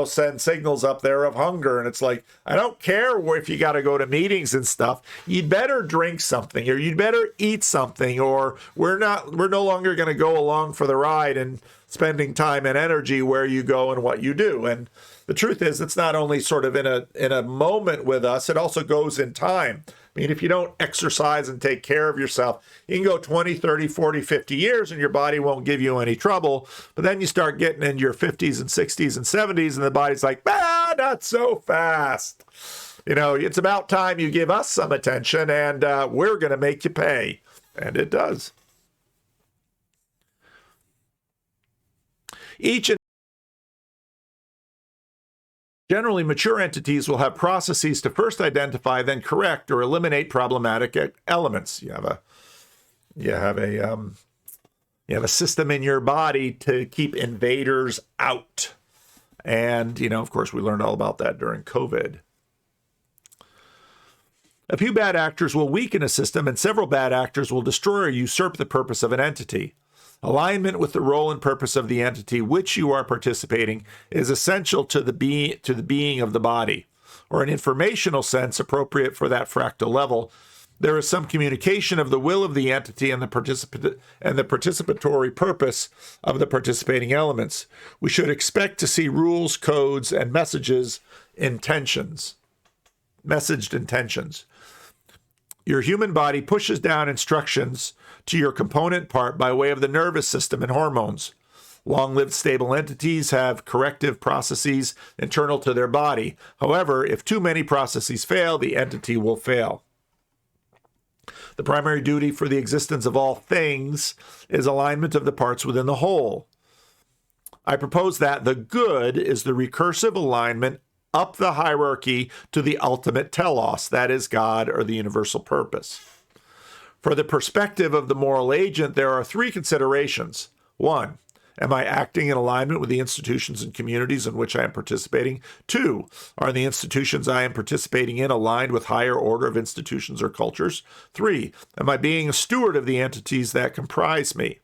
A: send signals up there of hunger. And it's like, I don't care if you got to go to meetings and stuff. You'd better drink something, or you'd better eat something, or we're no longer going to go along for the ride. And spending time and energy where you go and what you do. And the truth is, it's not only sort of in a moment with us, it also goes in time. I mean, if you don't exercise and take care of yourself, you can go 20, 30, 40, 50 years and your body won't give you any trouble. But then you start getting in your 50s and 60s and 70s and the body's like, not so fast. It's about time you give us some attention, and we're going to make you pay. And it does. Generally, mature entities will have processes to first identify, then correct or eliminate problematic elements. You have a system in your body to keep invaders out. And, of course, we learned all about that during COVID. A few bad actors will weaken a system, and several bad actors will destroy or usurp the purpose of an entity. Alignment with the role and purpose of the entity which you are participating is essential to the being of the body, or an informational sense appropriate for that fractal level. There is some communication of the will of the entity and the participatory purpose of the participating elements. We should expect to see rules, codes, and messaged intentions. Your human body pushes down instructions to your component part by way of the nervous system and hormones. Long-lived stable entities have corrective processes internal to their body. However, if too many processes fail, the entity will fail. The primary duty for the existence of all things is alignment of the parts within the whole. I propose that the good is the recursive alignment up the hierarchy to the ultimate telos, that is God or the universal purpose. For the perspective of the moral agent, there are three considerations. 1, am I acting in alignment with the institutions and communities in which I am participating? 2, are the institutions I am participating in aligned with higher order of institutions or cultures? 3, am I being a steward of the entities that comprise me?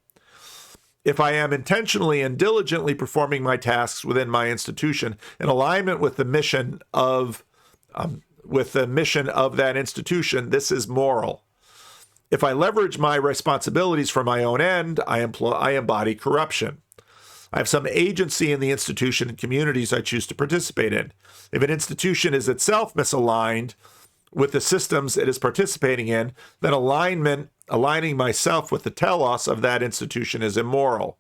A: If I am intentionally and diligently performing my tasks within my institution in alignment with the mission of that institution, this is moral. If I leverage my responsibilities for my own end, I embody corruption. I have some agency in the institution and communities I choose to participate in. If an institution is itself misaligned with the systems it is participating in, then aligning myself with the telos of that institution is immoral.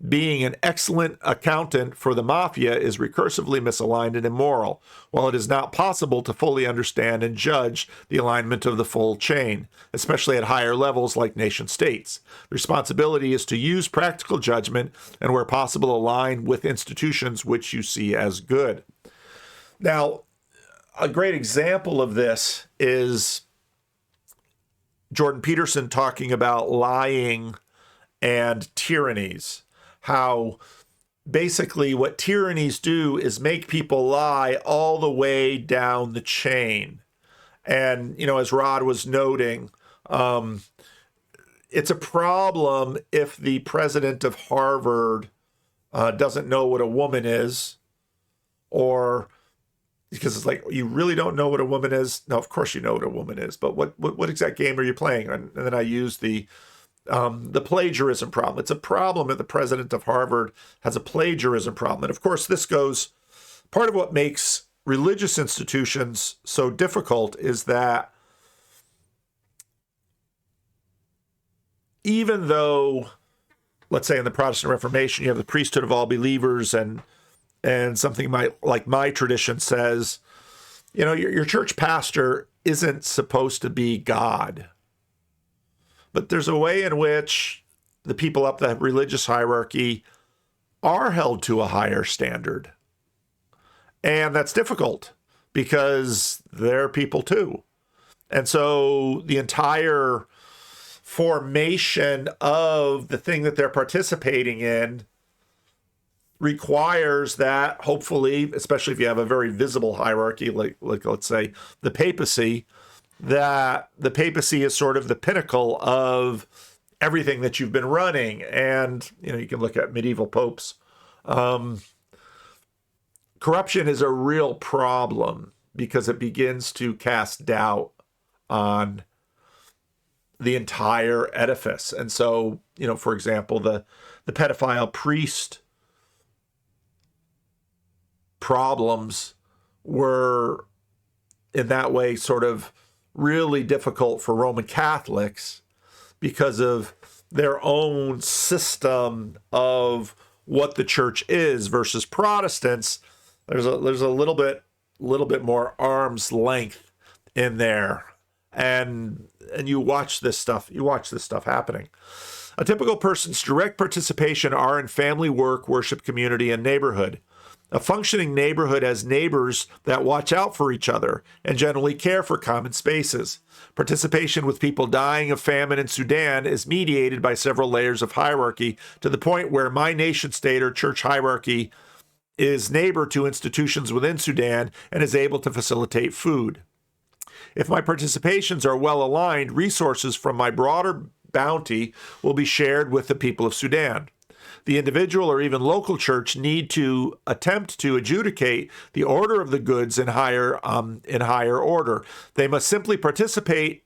A: Being an excellent accountant for the mafia is recursively misaligned and immoral, while it is not possible to fully understand and judge the alignment of the full chain, especially at higher levels like nation states. The responsibility is to use practical judgment and, where possible, align with institutions which you see as good. Now, a great example of this is Jordan Peterson talking about lying and tyrannies. How basically what tyrannies do is make people lie all the way down the chain. And, as Rod was noting, it's a problem if the president of Harvard doesn't know what a woman is, or because it's like, you really don't know what a woman is? No, of course you know what a woman is, but what exact game are you playing? And then I use the plagiarism problem. It's a problem that the president of Harvard has a plagiarism problem. And of course, part of what makes religious institutions so difficult is that even though, let's say in the Protestant Reformation, you have the priesthood of all believers, and something like my tradition says, your church pastor isn't supposed to be God. But there's a way in which the people up the religious hierarchy are held to a higher standard. And that's difficult because they're people too. And so the entire formation of the thing that they're participating in requires that, hopefully, especially if you have a very visible hierarchy, like let's say the papacy, that the papacy is sort of the pinnacle of everything that you've been running. And, you can look at medieval popes. Corruption is a real problem because it begins to cast doubt on the entire edifice. And so, for example, the the pedophile priest problems were in that way sort of really difficult for Roman Catholics because of their own system of what the church is versus Protestants. There's a little bit more arm's length in there. And you watch this stuff happening. A typical person's direct participation are in family, work, worship, community, and neighborhood. A functioning neighborhood has neighbors that watch out for each other and generally care for common spaces. Participation with people dying of famine in Sudan is mediated by several layers of hierarchy to the point where my nation state or church hierarchy is neighbor to institutions within Sudan and is able to facilitate food. If my participations are well aligned, resources from my broader bounty will be shared with the people of Sudan. The individual or even local church need to attempt to adjudicate the order of the goods in higher order. They must simply participate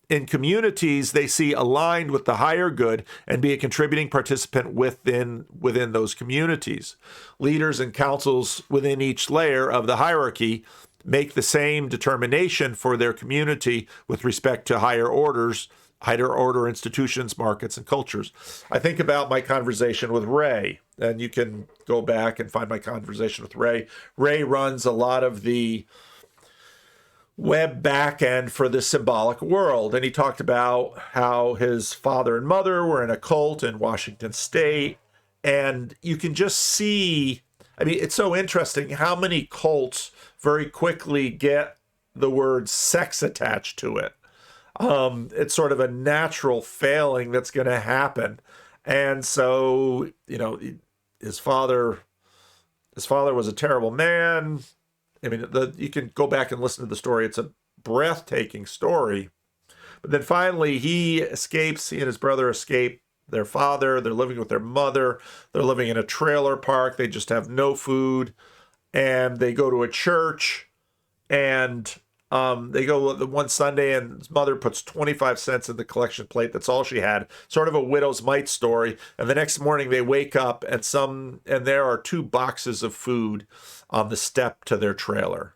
A: in communities they see aligned with the higher good and be a contributing participant within those communities. Leaders and councils within each layer of the hierarchy make the same determination for their community with respect to higher order institutions, markets, and cultures. I think about my conversation with Ray, and you can go back and find my conversation with Ray. Ray runs a lot of the web backend for the symbolic world, and he talked about how his father and mother were in a cult in Washington State, and you can just see, I mean, it's so interesting how many cults very quickly get the word sex attached to it. It's sort of a natural failing that's going to happen. And so, his father was a terrible man. I mean, you can go back and listen to the story. It's a breathtaking story. But then finally he escapes. He and his brother escape their father. They're living with their mother. They're living in a trailer park. They just have no food. And they go to a church, and they go one Sunday, and his mother puts 25 cents in the collection plate. That's all she had. Sort of a widow's mite story. And the next morning they wake up, and there are 2 boxes of food on the step to their trailer.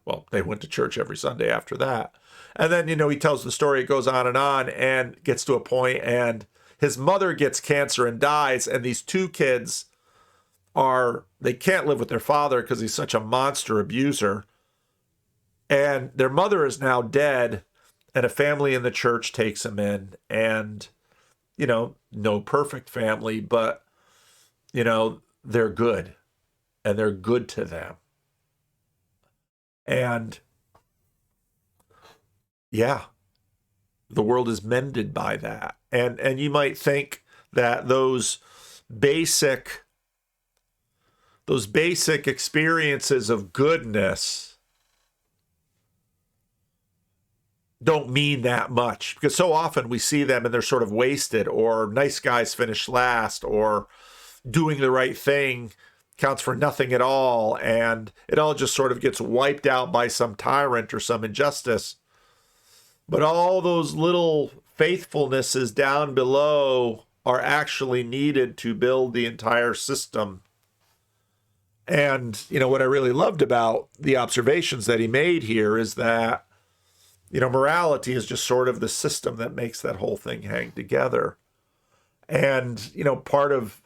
A: Well, they went to church every Sunday after that. And then, he tells the story. It goes on and gets to a point, and his mother gets cancer and dies. And these 2 kids they can't live with their father because he's such a monster abuser. And their mother is now dead, and a family in the church takes them in. And, no perfect family, but, they're good. And they're good to them. And, yeah, the world is mended by that. And you might think that those basic experiences of goodness don't mean that much, because so often we see them and they're sort of wasted, or nice guys finish last, or doing the right thing counts for nothing at all, and it all just sort of gets wiped out by some tyrant or some injustice. But all those little faithfulnesses down below are actually needed to build the entire system. And, what I really loved about the observations that he made here is that, morality is just sort of the system that makes that whole thing hang together. And,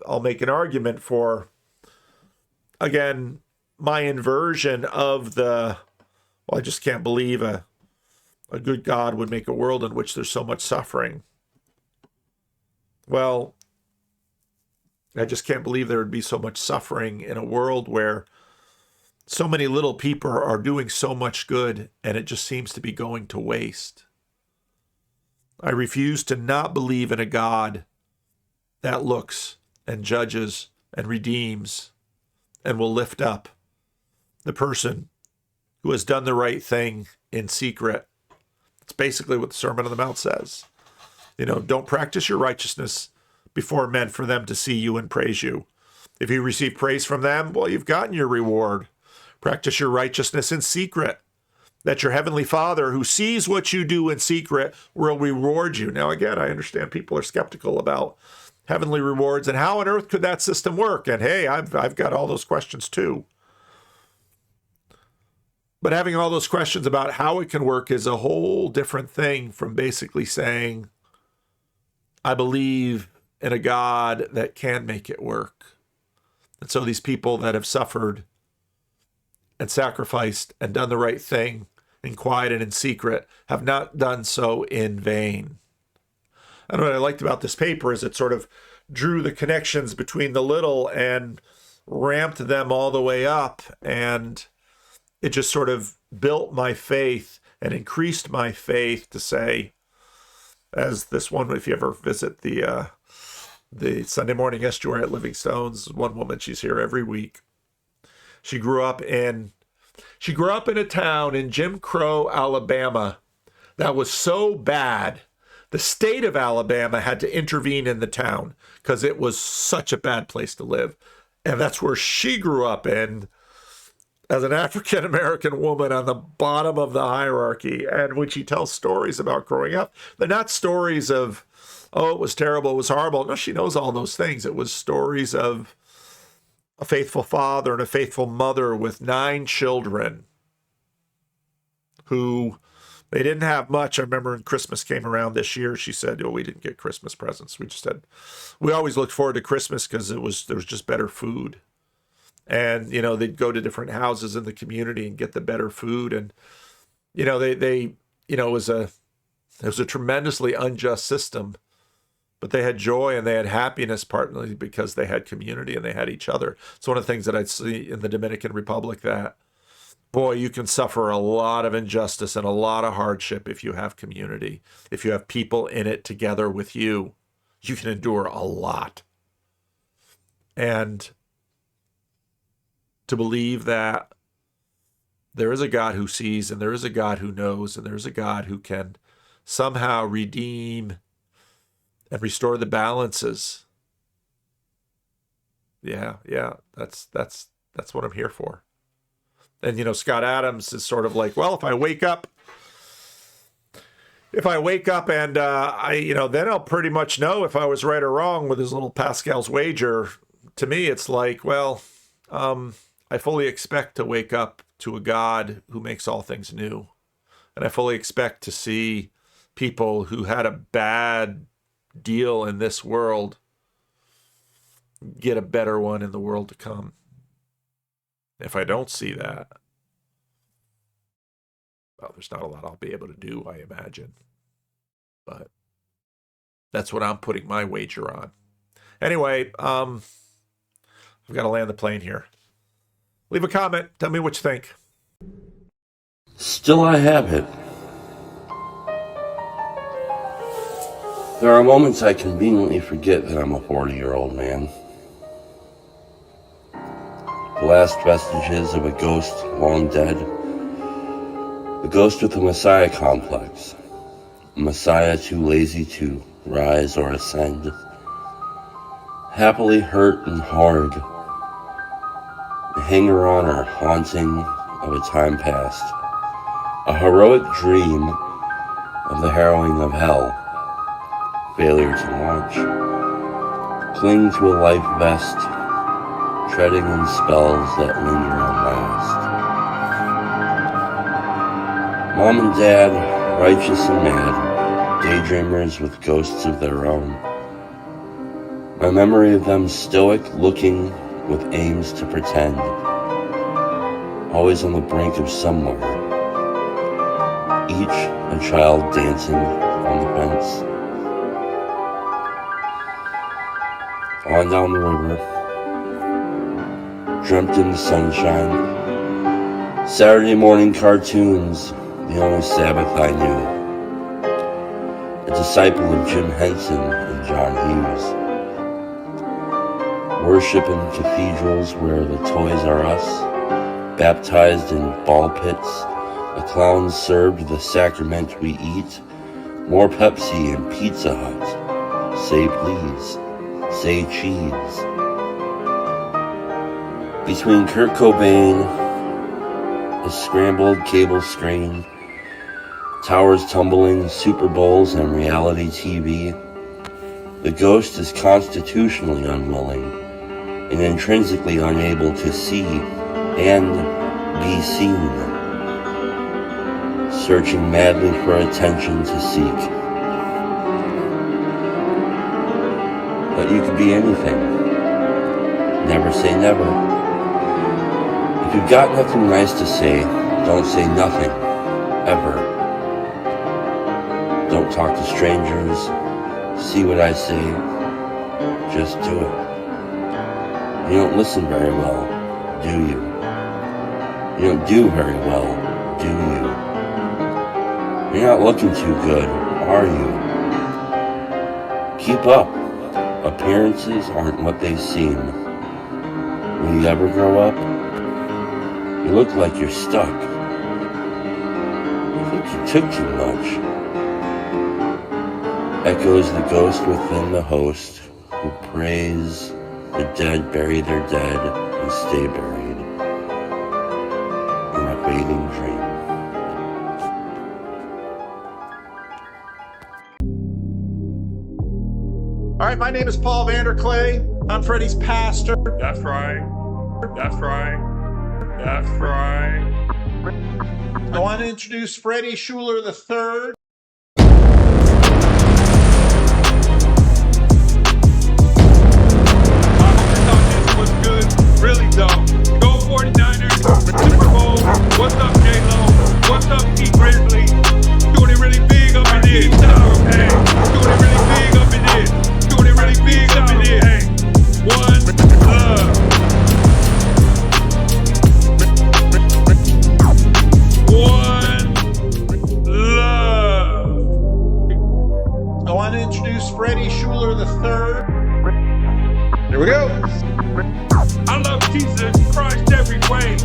A: I'll make an argument for, again, my inversion of I just can't believe a good God would make a world in which there's so much suffering. Well, I just can't believe there would be so much suffering in a world where so many little people are doing so much good, and it just seems to be going to waste. I refuse to not believe in a God that looks and judges and redeems and will lift up the person who has done the right thing in secret. It's basically what the Sermon on the Mount says. Don't practice your righteousness before men for them to see you and praise you. If you receive praise from them, well, you've gotten your reward. Practice your righteousness in secret, that your heavenly Father, who sees what you do in secret, will reward you. Now, again, I understand people are skeptical about heavenly rewards, and how on earth could that system work? And hey, I've got all those questions too. But having all those questions about how it can work is a whole different thing from basically saying, I believe in a God that can make it work. And so these people that have suffered and sacrificed and done the right thing in quiet and in secret have not done so in vain. And what I liked about this paper is it sort of drew the connections between the little and ramped them all the way up. And it just sort of built my faith and increased my faith to say, as this one, if you ever visit the Sunday morning estuary at Living Stones, one woman, she's here every week. She grew up in a town in Jim Crow, Alabama, that was so bad. The state of Alabama had to intervene in the town because it was such a bad place to live. And that's where she grew up in, as an African-American woman on the bottom of the hierarchy. And when she tells stories about growing up, they're not stories of, oh, it was terrible, it was horrible. No, she knows all those things. It was stories of a faithful father and a faithful mother with 9 children who they didn't have much. I remember when Christmas came around this year, she said, oh, we didn't get Christmas presents. We always looked forward to Christmas because there was just better food. And, they'd go to different houses in the community and get the better food. And, it was a tremendously unjust system, but they had joy and they had happiness partly because they had community and they had each other. It's one of the things that I'd see in the Dominican Republic that, boy, you can suffer a lot of injustice and a lot of hardship if you have community. If you have people in it together with you, you can endure a lot. And to believe that there is a God who sees and there is a God who knows and there is a God who can somehow redeem and restore the balances. Yeah, that's what I'm here for. And, Scott Adams is sort of like, well, if I wake up and then I'll pretty much know if I was right or wrong with his little Pascal's wager. To me, it's like, well, I fully expect to wake up to a God who makes all things new. And I fully expect to see people who had a bad deal in this world get a better one in the world to come. If I don't see that, well, there's not a lot I'll be able to do, I imagine. But that's what I'm putting my wager on. Anyway, I've got to land the plane here. Leave a comment. Tell me what you think.
C: Still I have it. There are moments I conveniently forget that I'm a 40-year-old man. The last vestiges of a ghost long dead. The ghost with a Messiah complex. A Messiah too lazy to rise or ascend. Happily hurt and hard. A hanger-on or haunting of a time past. A heroic dream of the harrowing of hell. Failure to launch. Cling to a life vest. Treading in spells that linger and last. Mom and Dad, righteous and mad, daydreamers with ghosts of their own. My memory of them stoic, looking with aims to pretend. Always on the brink of somewhere. Each a child dancing on the fence. On down the river. Dreamt in the sunshine. Saturday morning cartoons, the only Sabbath I knew. A disciple of Jim Henson and John Hughes. Worship in cathedrals where the Toys R Us. Baptized in ball pits. A clown served the sacrament we eat. More Pepsi and Pizza Hut. Say please. Say cheese. Between Kurt Cobain, a scrambled cable screen, towers tumbling, Super Bowls, and reality TV, The ghost is constitutionally unwilling and intrinsically unable to see and be seen, searching madly for attention to seek. But you could be anything. Never say never. If you've got nothing nice to say, don't say nothing, ever. Don't talk to strangers. See what I say, just do it. You don't listen very well, do you? You don't do very well, do you? You're not looking too good, are you? Keep up. Appearances aren't what they seem. Will you ever grow up? You look like you're stuck. I think you took too much. Echoes the ghost within the host, who prays the dead bury their dead and stay buried in a fading dream.
A: All right, my name is Paul Vanderclay. I'm Freddy's pastor.
D: That's right. That's right. That's right.
A: I want to introduce Freddy Schuler III.
D: Was good, really though. Go 49ers, Super Bowl. What's up, J-Lo? What's up, T Grizzly? Doing it really big up in this. Hey, doing it really big up in this. Doing it really big up in this. Hey, one love. One love.
A: I want to introduce Freddy Schuler III. Here we go.
D: I love Jesus Christ every way.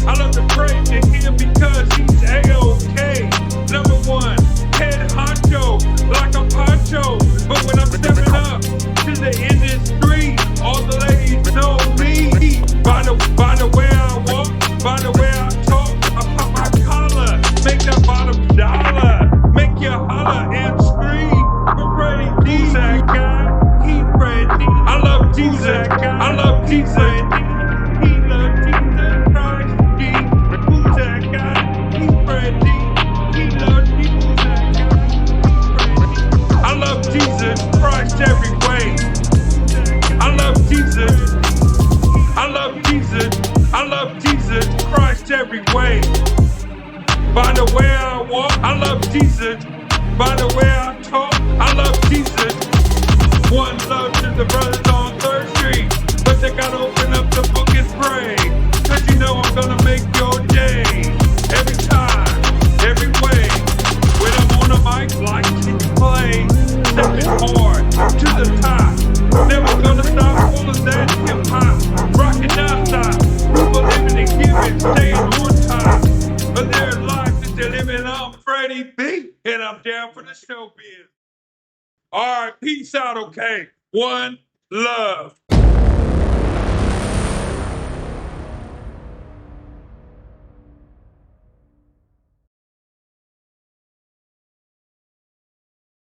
D: I love to pray to him because he's A-OK. Number one, head honcho, like a poncho. But when I'm stepping up to the industry, all the ladies know me. By the way I walk, by the way I talk, I pop my collar, make that bottom dollar, make you holler and scream. For Freddy D, that guy, he Freddy. I love Jesus, I love Jesus. He loves Jesus Christ. Who's that guy? He Freddy. He loves Jesus, that guy. He Freddy. I love Jesus Christ every way. I love Jesus. I love Jesus. I love Jesus Christ every way. By the way I walk, I love Jesus. By the way I talk, I love Jesus. One love to the brothers on 3rd Street, but they gotta open up the book and pray, cause you know I'm gonna make your day. Every time, every way, when I'm on a mic, like to play, stepping hard to the top, never gonna stop pulling that hip hop, rockin' non-stop, people living and giving, staying on top of their life that they're living. I'm Freddy B, and I'm down for the showbiz. All right, peace out, okay? One love.